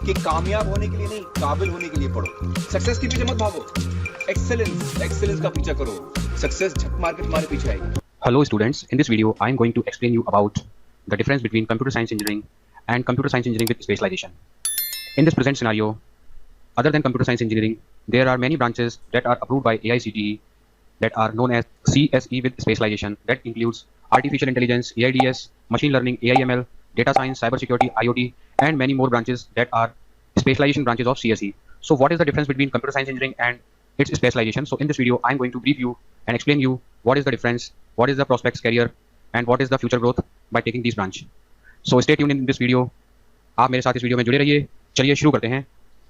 कि कामयाब होने के लिए नहीं, काबिल होने के लिए पढ़ो। सक्सेस के पीछे मत भागो, एक्सेलेंस का पीछा करो। सक्सेस झक मार के तुम्हारे पीछे आएगी। Hello students, in this video I am going to explain you about the difference between computer science engineering and computer science engineering with specialization. In this present scenario, other than computer science engineering, there are many branches that are approved by AICTE that are known as CSE with specialization. That includes artificial intelligence, AIDS, machine learning, AIML, data science, cybersecurity, IoT, and many more branches that are specialization branches of CSE. So what is the difference between computer science engineering and its specialization? So in this video, I am going to brief you and explain you what is the difference, what is the prospects career, and what is the future growth by taking these branch. So stay tuned in this video. आप मेरे साथ इस video में जुड़े रहिए। चलिए शुरू करते हैं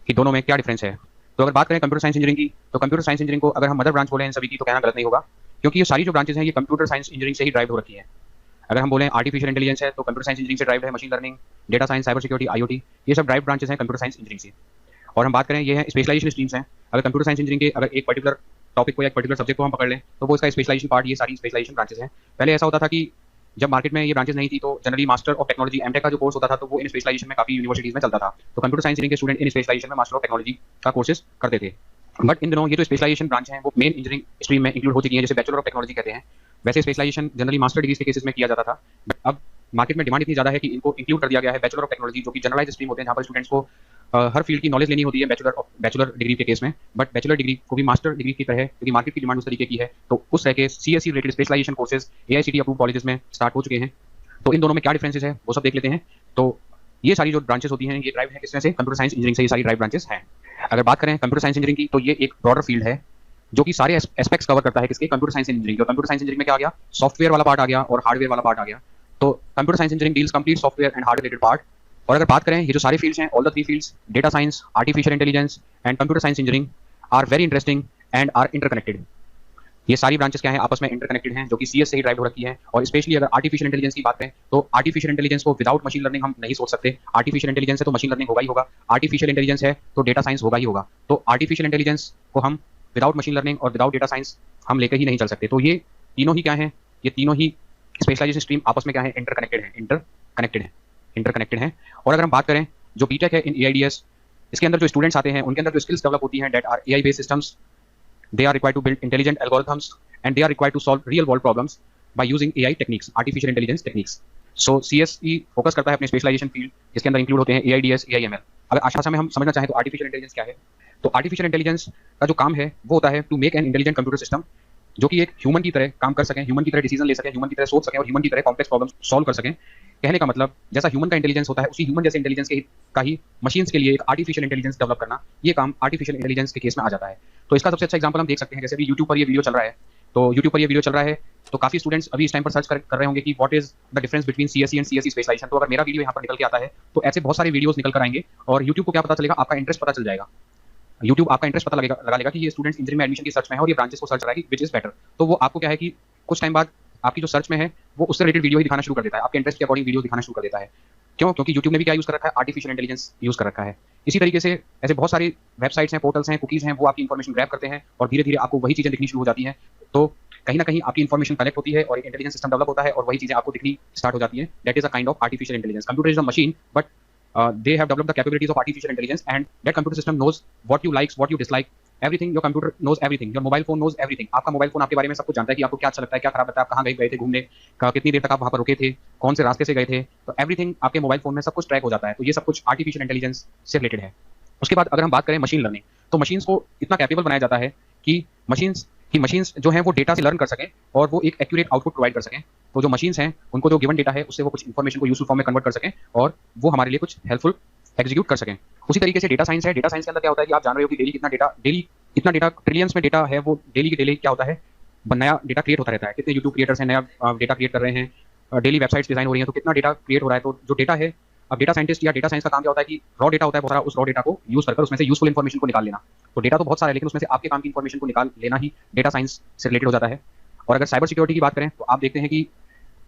कि दोनों में क्या डिफरेंस है। तो अगर बात करें कंप्यूटर साइंस इंजीनियरिंग की, तो कंप्यूटर साइंस इंजीनियरिंग को अगर हम मदर ब्रांच बोले इन सभी की, तो कहना गलत नहीं होगा, क्योंकि ये सारी जो ब्रांचेस हैं ये कंप्यूटर साइंस इंजीनियरिंग से ही ड्राइव हो रखी है। अगर हम बोलें आर्टिफिशियल इंटेलिजेंस है तो कंप्यूटर साइंस इंजीनियरिंग से ड्राइव है, machine learning, data science, cyber security, IoT, ये सब ड्राइव ब्रांचेस हैं कंप्यूटर साइंस इंजीनियरिंग से। और हम बात करें ये है स्पेशलाइजेशन स्ट्रीम्स हैं। अगर कंप्यूटर साइंस इंजीनियरिंग के अगर एक पर्टिकुलर टॉपिक को या एक पर्टिकुलर सब्जेक्ट को हम पकड़ लें तो वो इसका स्पेशलाइजेशन पार्ट, ये सारी स्पेशलाइजेशन ब्रांचेस हैं। पहले ऐसा होता था कि जब मार्केट में ये ब्रांचेस नहीं थी तो generally master of technology MTech का जो कोर्स होता था तो वो इन स्पेशलाइजेशन में काफी यूनिवर्सिटीज में चलता था। तो कंप्यूटर साइंस इंजीनियरिंग के स्टूडेंट इन स्पेशलाइजेशन में मास्टर ऑफ टेक्नोलॉजी का कोर्सेज करते थे। बट इन दिनों ये जो स्पेशलाइजेशन ब्रांच है वो मेन इंजीनियरिंग स्ट्रीम में इंक्लूड हो चुकी है, जैसे बैचलर ऑफ टेक्नोलॉजी कहते हैं। वैसे स्पेशलाइजेशन जनरली मास्टर डिग्री के केसेस में किया जाता था, बट अब मार्केट में डिमांड इतनी ज्यादा है कि इनको इंक्लूड कर दिया गया है बैचलर ऑफ टेक्नोलॉजी, जो कि जनरलाइज स्ट्रीम होते हैं, जहाँ पर स्टूडेंट्स को हर फील्ड की नॉलेज लेनी होती है बैचलर डिग्री के केस में। बट बैचलर डिग्री को भी मास्टर डिग्री की तरह, क्योंकि मार्केट की डिमांड उस तरीके की है, तो उस तरह के CSE related specialization courses AICTE approve colleges में स्टार्ट हो चुके हैं। तो इन दोनों में क्या डिफरेंसेस है वो सब देख लेते हैं। तो ये सारी जो ब्रांचेस होती हैं ये ड्राइव है किसमें से, कंप्यूटर साइंस इंजीनियरिंग से ये सारी ड्राइव ब्रांचेस हैं। अगर बात करें कंप्यूटर साइंस इंजीनियरिंग की, तो ये एक ब्रॉडर फील्ड है जो कि सारे एस्पेक्ट्स कवर करता है किसके, computer science engineering. Computer science engineering में क्या आ गया, सॉफ्टवेयर वाला पार्ट आ गया और हार्डवेयर वाला पार्ट आ गया। तो computer science engineering deals complete software and hardware related part. और अगर बात करें ये जो सारे फील्ड्स हैं, all the three fields, data science, artificial intelligence and computer science engineering are very interesting and are interconnected. ये सारी ब्रांचेस क्या हैं, आपस में इंटरकनेक्टेड हैं, जो कि CS से ही ड्राइव हो रखी है। और स्पेशली अगर आर्टिफिशियल इंटेलिजेंस की बात करें तो आर्टिफिशियल इंटेलिजेंस को विदाउट मशीन लर्निंग हम नहीं सोच सकते। आर्टिफिशियल इंटेलिजेंस है तो मशीन लर्निंग होगा ही होगा, आर्टिफिशियल इंटेलिजेंस है तो डेटा साइंस होगा ही होगा। तो आर्टिफिशियल इंटेलिजेंस को हम विदाउट मशीन लर्निंग और विदाउट डेटा साइंस हम लेकर ही नहीं चल सकते। तो ये तीनों ही क्या है, ये तीनों ही स्पेशलाइजेशन स्ट्रीम आपस में क्या है, इंटरकनेक्टेड है। और अगर हम बात करें जो बीटेक है इन AIDS, इसके अंदर जो स्टूडेंट्स आते हैं उनके अंदर जो स्किल्स डेवलप होती हैं, that are AI based systems, they are required to build intelligent algorithms and they are required to solve real world problems by using AI techniques, artificial intelligence techniques. So CSE focus करता है अपने specialisation field, जिसके अंदर include होते हैं AIDS, AIML। अगर आशा भाषा में हम समझना चाहें तो आर्टिफिशियल इंटेलिजेंस क्या है, तो आर्टिफिशियल इंटेलिजेंस का जो काम है वो होता है to make an intelligent computer system जो कि एक ह्यूमन की तरह काम कर सकें, ह्यूमन की तरह डिसीजन ले सकें, ह्यूमन की तरह सोच सकें और ह्यूमन की तरह कॉम्प्लेक्स प्रॉब्लम सॉल्व कर सकें। कहने का मतलब जैसा ह्यूमन का इंटेलिजेंस होता है उसी ह्यूमन जैसे इंटेलिजेंस का ही मशीन्स के लिए एक आर्टिफिशियल इंटेलिजेंस डेवलप करना, ये काम आर्टिफिशियल इंटेलिजेंस के केस में आ जाता है। तो इसका सबसे अच्छा एग्जांपल हम देख सकते हैं, जैसे अभी यूट्यूब पर ये वीडियो चल रहा है, तो काफी स्टूडेंट्स अभी इस टाइम पर सर्च कर रहे होंगे कि what is the difference between CSE and CSE specialization. तो अगर मेरा वीडियो यहाँ पर निकल के आता है तो ऐसे बहुत सारे वीडियोस निकल कर आएंगे और यूट्यूब को क्या पता चलेगा, आपका इंटरेस्ट पता चल जाएगा। यूट्यूब आपका इंटरेस्ट पता लगा लेगा कि ये स्टूडेंट्स इंजीनियरिंग में एडमिशन की सर्च में है और ये ब्रांचेस को सर्च करेगा कि विच इज बेटर। तो वो आपको क्या है कि कुछ टाइम बाद आपकी जो सर्च में है वो उससे रिलेटेड वीडियो ही दिखाना शुरू कर देता है, आपके इंटरेस्ट के अकॉर्डिंग वीडियो दिखाना शुरू कर देता है। क्यों? क्योंकि यूट्यूब ने भी क्या यूज कर रखा है, आर्टिफिशियल इंटेलिजेंस यूज कर रखा है। इसी तरीके से ऐसे बहुत सारी वेबसाइट्स हैं, पोर्टल्स हैं, कुकीज हैं, वो आपकी इन्फॉर्मेशन ग्रैब करते हैं और धीरे धीरे आपको वही चीजें दिखनी शुरू हो जाती हैं। तो कहीं ना कहीं आपकी इन्फॉर्मेशन कलेक्ट होती है और एक इंटेलिजेंस सिस्टम डेवलप होता है और वही चीजें आपको दिखनी स्टार्ट हो जाती है। That is a kind of artificial intelligence. Computer is a machine but they have developed the capabilities of artificial intelligence and that computer system knows what you like, what you dislike, everything. Your computer knows everything, your mobile phone knows everything. आपका mobile phone आपके बारे में सब कुछ जानता है कि आपको क्या अच्छा लगता है, क्या खराब लगता है, आप कहाँ गए थे घूमने, कितनी देर तक आप वहाँ पर रुके थे, कौन से रास्ते से गए थे। तो एवरीथिंग आपके मोबाइल फोन में सब कुछ ट्रैक हो जाता है। तो ये सब कुछ आर्टिफिशियल इंटेलिजेंस से रिलेटेड है। उसके बाद अगर हम बात करें मशीन लर्निंग, तो मशीन्स को इतना कैपेबल बनाया जाता है कि मशीन्स जो हैं वो डेटा से लर्न कर सकें और वो एक एक्यूरेट आउटपुट प्रोवाइड कर सकें। तो जो मशीन्स हैं उनको जो गिवन डेटा है उससे वो कुछ इन्फॉर्मेशन को यूजफुल फॉर्म में कन्वर्ट कर सकें और वो हमारे लिए कुछ हेल्पफुल एग्जीक्यूट कर सकें। उसी तरीके से डेटा साइंस है। डेटा साइंस के अंदर क्या होता है कि आप जान रहे हो कि डेली इतना डेटा ट्रिलियंस में डेटा है, वो डेली के डेली क्या होता है, नया डेटा क्रिएट होता रहता है। कितने यूट्यूब क्रिएटर्स हैं नया डेटा क्रिएट कर रहे हैं, डेली वेबसाइट्स डिजाइन हो रही हैं, तो कितना डेटा क्रिएट हो रहा है। तो जो डेटा है, अब डेटा साइंटिस्ट या डेटा साइंस का काम क्या होता है कि रॉ डेटा होता है बहुत सारा, उस रॉ डेटा को यूज कर उसमें से यूजफुल इन्फॉर्मेशन को निकाल लेना। तो डेटा तो बहुत सारा है लेकिन उसमें से आपके काम की इन्फॉर्मेशन को निकाल लेना ही डेटा साइंस से रिलेटेड हो जाता है। और अगर साइबर सिक्योरिटी की बात करें तो आप देखते हैं कि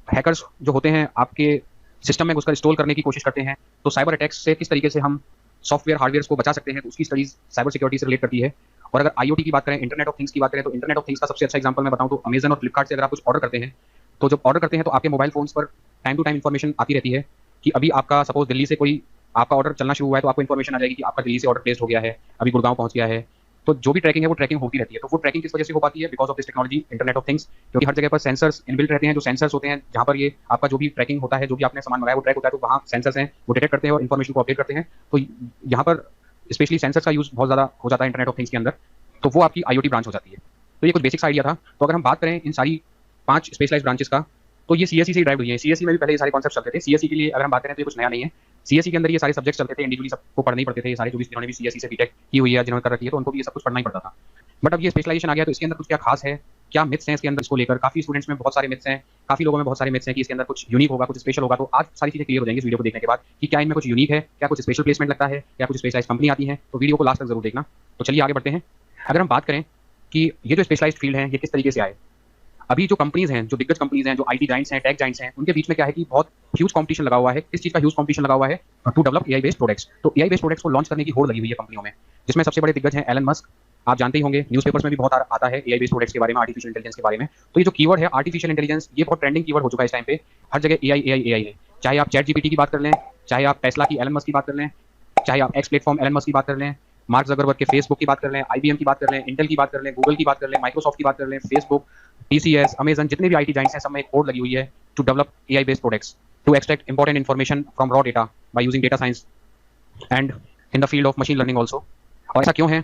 हैकर्स जो होते हैं आपके सिस्टम में घुसकर इंस्टॉल करने की कोशिश करते हैं। तो साइबर अटैक्स से किस तरीके से हम सॉफ्टवेयर हार्डवेयर को बचा सकते हैं, तो उसकी स्टडीज साइबर सिक्योरिटी से रिलेट करती है। और अगर IoT की बात करें, इंटरनेट ऑफ थिंग्स की बात करें, तो इंटरनेट ऑफ थिंग्स का सबसे अच्छा एग्जांपल मैं बताऊं तो अमेजन और फ्लिपकार्ट से अगर आप कुछ ऑर्डर करते हैं तो जब ऑर्डर करते हैं तो आपके मोबाइल फोन्स पर टाइम टू टाइम इन्फॉर्मेशन आती रहती है कि अभी आपका सपोज दिल्ली से कोई आपका ऑर्डर चलना शुरू हुआ है तो आपको इन्फॉर्मेशन आ जाएगी कि आपका दिल्ली से ऑर्डर प्लेस हो गया है, अभी गुड़गांव पहुंच गया है। तो जो भी ट्रैकिंग है वो ट्रैकिंग होती रहती है। तो वो ट्रैकिंग किस वजह से हो पाती है? Because of this technology, internet of things, क्योंकि हर जगह पर सेंसर्स इनबिल्ट रहते हैं। जो सेंसर्स होते हैं जहाँ पर ये आपका जो भी ट्रैकिंग होता है, जो भी आपने सामान मंगाया वो ट्रैक होता है, तो वहाँ सेंसर्स हैं, वो डिटेक्ट करते हैं और इन्फॉर्मेशन को अपडेट करते हैं। तो यहाँ पर स्पेशली सेंसर्स का यूज़ बहुत ज़्यादा हो जाता है इंटरनेट ऑफ थिंग्स के अंदर, तो वो आपकी IoT ब्रांच हो जाती है। तो ये कुछ बेसिक्स आइडिया था। तो अगर हम बात करें इन सारी 5 स्पेशलाइज्ड ब्रांचेस का, तो ये CSE से ड्राइव हुई है। CSE में भी पहले ये सारे कॉन्सेप्ट चलते थे। CSE के लिए अगर हम बात करें तो ये कुछ नया नहीं है। CSE के अंदर ये सारे सब्जेक्ट्स चलते थे, इंडिविजुअली सबको पढ़ने ही पड़ते थे। ये सारे जो भी जिन्होंने भी CSE से बीटेक की हुई है, जिन्होंने कर रखी है, तो उनको भी ये सब कुछ पढ़ना ही पड़ता था। बट अब ये स्पेशलाइजेशन आ गया तो इसके अंदर कुछ क्या खास है, क्या मिथ्स हैं इसके अंदर, इसको लेकर काफी स्टूडेंट्स में बहुत सारे मिथ्स हैं, काफी लोगों में बहुत सारे मिथ्स हैं कि इसके अंदर कुछ यूनिक होगा, कुछ स्पेशल होगा। तो आज सारी चीजें क्लियर हो जाएंगी इस वीडियो को देखने के बाद कि क्या इनमें कुछ यूनिक है, क्या कुछ स्पेशल प्लेसमेंट लगता है, क्या कुछ स्पेशलाइज्ड कंपनी आती है। तो वीडियो को लास्ट तक जरूर देखना। तो चलिए आगे बढ़ते हैं। अगर हम बात करें कि ये जो स्पेशलाइज्ड फील्ड है ये किस तरीके से आए, अभी जो कंपनीज हैं, जो दिग्गज कंपनीज हैं, जो IT जाइंट्स हैं, टेक जाइंट्स हैं, उनके बीच में क्या है कि बहुत ह्यूज कंपटीशन लगा हुआ है। किस चीज का ह्यूज कंपटीशन लगा हुआ है? To develop AI based products. तो AI बेस्ड प्रोडक्ट्स को लॉन्च करने की होड़ लगी हुई है कंपनियों में, जिसमें सबसे बड़े दिग्गज हैं एलन मस्क। आप जानते ही होंगे, न्यूज़पेपर्स में भी बहुत आता है AI बेस्ड प्रोडक्ट्स के बारे में, आर्टिफिशियल इंटेलिजेंस के बारे में। तो ये जो कीवर्ड है आर्टिफिशियल इंटेलिजेंस, ये बहुत ट्रेंडिंग कीवर्ड हो चुका है इस टाइम पे। हर जगह AI है। चाहे आप ChatGPT की बात कर लें, चाहे आप टेस्ला की एलन मस्क की बात कर लें, चाहे आप एक्स प्लेटफॉर्म एलन मस्क की बात कर लें, मार्क ज़करबर्ग के फेसबुक की बात कर लें, IBM की बात कर लें, इंटेल की बात कर लें, गूगल की बात कर लें, माइक्रोसॉफ्ट की बात कर लें, फेसबुक, TCS, अमेजन, जितने भी IT जाइंट्स हैं, सब में एक होड़ लगी हुई है to develop AI based products to extract important information from raw data by using data science and in the field of machine learning also. और ऐसा क्यों है?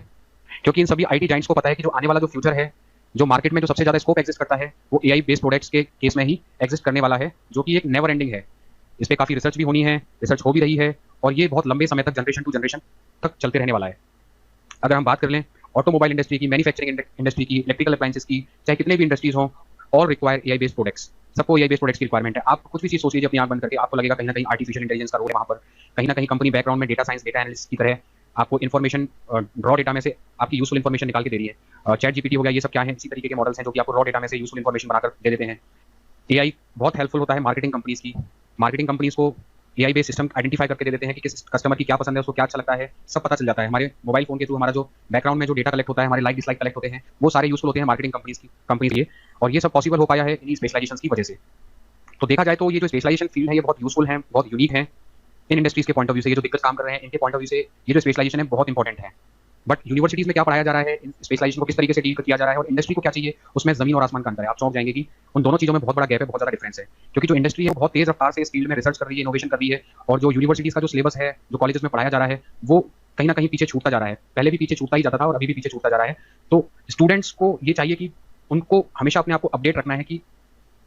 क्योंकि इन सभी IT जाइंट्स को पता है कि जो आने वाला जो फ्यूचर है, जो मार्केट में जो सबसे ज़्यादा स्कोप एग्जिस्ट करता है, वो AI बेस्ड प्रोडक्ट्स के केस में ही एग्जिस्ट करने वाला है, जो कि एक नेवर एंडिंग है। इस पर काफ़ी रिसर्च भी होनी है, रिसर्च हो भी रही है, और ये बहुत लंबे समय तक, जनरेशन टू जनरेशन तक चलते रहने वाला है। अगर हम बात कर लें ऑटोमोबाइल इंडस्ट्री की, मैन्युफैक्चरिंग इंडस्ट्री की, इलेक्ट्रिकल अप्लायंसेस की, चाहे कितने भी इंडस्ट्रीज हों, all require AI based products. सबको AI बेस्ड प्रोडक्ट्स की रिक्वायरमेंट है। आप कुछ भी चीज़ सोच लीजिए अपनी आंख बंद करके, आपको लगेगा कहीं ना कहीं आर्टिफिशियल इंटेलिजेंस का रोल है वहाँ पर, कहीं ना कहीं कंपनी बैकग्राउंड में डेटा साइंस, डेटा एनालिस्ट की तरह आपको इन्फॉर्मेशन रॉ डेटा में से आपकी यूजफुल इन्फॉर्मेशन निकाल के दे रही है। ChatGPT हो गया, ये सब क्या है? इसी तरीके के मॉडल्स हैं जो कि आपको रॉ डेटा में से यूजफुल इन्फॉर्मेशन बनाकर दे देते हैं। AI बहुत हेल्पफुल होता है मार्केटिंग कंपनीज की। मार्केटिंग कंपनीज को AI बेस्ड सिस्टम आइडेंटिफाई करके दे देते हैं कि किस कस्टमर की क्या पसंद है, उसको क्या अच्छा लगता है, सब पता चल जाता है। हमारे मोबाइल फोन के थ्रू हमारा जो बैकग्राउंड में जो डेटा कलेक्ट होता है, हमारे लाइक डिसलाइक कलेक्ट होते हैं, वो सारे यूजफुल होते हैं मार्केटिंग कंपनीज के लिए। और ये सब पॉसिबल हो पाया है इन्हीं स्पेशलाइजेशन की वजह से। तो देखा जाए तो ये जो स्पेशलाइजेशन फील्ड है ये बहुत यूजफुल है, बहुत यूनिक है इन इंडस्ट्रीज के पॉइंट ऑफ व्यू से। ये जो दिक्कत काम कर रहे हैं इनके पॉइंट ऑफ व्यू से ये जो स्पेशलाइजेशन है बहुत इंपॉर्टेंट है। बट यूनिवर्सिटीज में क्या पढ़ाया जा रहा है, इन स्पेशलाइजेशन को किस तरीके से डील किया जा रहा है, और इंडस्ट्री को क्या चाहिए, उसमें जमीन और आसमान का अंतर है। आप चौंक जाएंगे कि उन दोनों चीज़ों में बहुत बड़ा गैप है, बहुत ज़्यादा डिफरेंस है। क्योंकि जो इंडस्ट्री है वो बहुत तेज रफ्तार से इस फील्ड में रिसर्च कर रही है, इनोवेशन कर रही है, और जो यूनिवर्सिटीज का जो सिलेबस है, जो कॉलेजेस में पढ़ाया जा रहा है, वो कहीं ना कहीं पीछे छूटता जा रहा है। पहले भी पीछे छूटता ही जाता था और अभी भी पीछे छूटता जा रहा है। तो स्टूडेंट्स को ये चाहिए कि उनको हमेशा अपने आप को अपडेट रखना है कि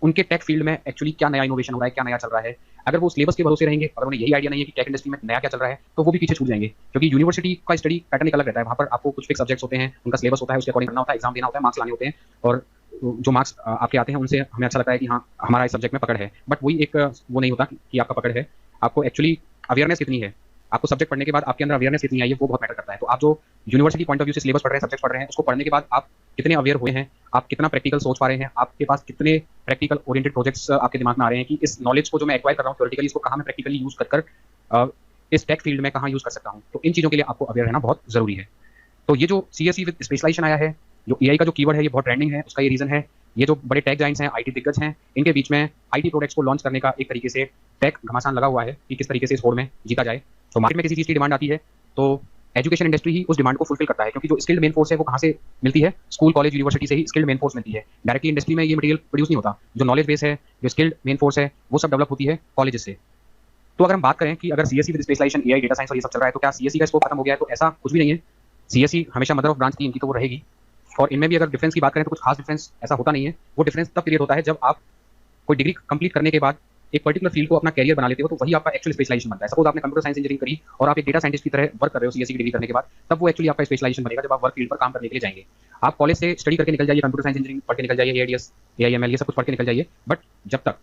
उनके टेक फील्ड में एक्चुअली क्या नया इनोवेशन हो रहा है, क्या नया चल रहा है। अगर वो सिलेबस के भरोसे रहेंगे, अगर उन्हें यही आइडिया नहीं है कि टेक इंडस्ट्री में नया क्या चल रहा है, तो वो भी पीछे छूट जाएंगे। क्योंकि यूनिवर्सिटी का स्टडी पैटर्न एक अलग रहता है। वहाँ पर आपको कुछ फिक्स सब्जेक्ट्स होते हैं, उनका सिलेबस होता है, उसके अकॉर्डिंग करना होता है, एग्जाम देना होता है, मार्क्स लाने होते हैं, और जो मार्क्स आपके आते हैं उनसे हमें अच्छा लगता है कि हाँ हमारा इस सब्जेक्ट में पकड़ है। बट वही एक वो नहीं होता कि आपका पकड़ है, आपको एक्चुअली अवेयरनेस कितनी है, आपको सब्जेक्ट पढ़ने के बाद आपके अंदर अवेयरनेस कितनी आई है, वो बहुत मैटर करता है। तो आप जो यूनिवर्सिटी पॉइंट ऑफ व्यू से सिलेबस पढ़ रहे हैं, सब्जेक्ट पढ़ रहे हैं, उसको पढ़ने के बाद आप कितने अवेयर हुए हैं, आप कितना प्रैक्टिकल सोच पा रहे हैं, आपके पास कितने प्रैक्टिकल ओरिएंटेड प्रोजेक्ट्स आपके दिमाग में आ रहे हैं कि इस नॉलेज को जो मैं एक्वायर कर रहा हूँ थ्योरेटिकली, इसको कहाँ मैं प्रैक्टिकली यूज कर इस टेक फील्ड में कहाँ यूज कर सकता हूँ। तो इन चीज़ों के लिए आपको अवेयर रहना बहुत जरूरी है। तो ये जो CSE विद स्पेशलाइजेशन आया है, जो AI का जो कीवर्ड है ये बहुत ट्रेंडिंग है, उसका ये रीजन है। ये जो बड़े टेक जाइंट्स हैं, IT दिग्गज हैं, इनके बीच में IT प्रोडक्ट्स को लॉन्च करने का एक तरीके से टेक घमासान लगा हुआ है कि किस तरीके से इस होड़ में जीता जाए। तो मार्केट में किसी चीज़ की डिमांड आती है तो एजुकेशन इंडस्ट्री ही उस डिमांड को फुलफिल करता है। क्योंकि जो स्किल्ड मेन फोर्स है वो कहाँ से मिलती है? स्कूल, कॉलेज, यूनिवर्सिटी से ही स्किल्ड मेन फोर्स मिलती है। डायरेक्टली इंडस्ट्री में ये मटेरियल प्रोड्यूस नहीं होता। जो नॉलेज बेस है, जो स्किल्ड मेन फोर्स है, वो सब डेवलप होती है कॉलेज से। तो अगर हम बात करें कि अगर CSE with specialization AI, data science और ये सब चल रहा है, तो क्या CSE का स्कोप खत्म हो गया है? तो ऐसा कुछ भी नहीं है। CSE हमेशा मदर ऑफ ब्रांच थी इनकी, तो वो रहेगी। और इनमें भी अगर डिफरेंस की बात करें तो कुछ खास डिफरेंस ऐसा होता नहीं है। वो डिफरेंस तब क्रिएट होता है जब आप कोई डिग्री कंप्लीट करने के बाद एक पर्टिकुलर फील्ड को अपना कैरियर बना लेते हो, तो वही आपका एक्चुअल स्पेशलाइजेशन बनता है। सपोज आपने कंप्यूटर साइंस इंजीनियरिंग करी और आप एक डेटा साइंटिस्ट की तरह वर्क कर रहे हो CSE की डिग्री करने के बाद, तब वो एक्चुअली आपका स्पेशलाइजेशन बनेगा जब आप वर्क फील्ड पर काम करने के लिए जाएंगे। आप कॉलेज से स्टडी करके निकल जाइए, कंप्यूटर साइंस इंजीनियरिंग पढ़ के निकल जाइए, AIDS, AIML, ये सब कुछ पढ़ के निकल जाइए, बट जब तक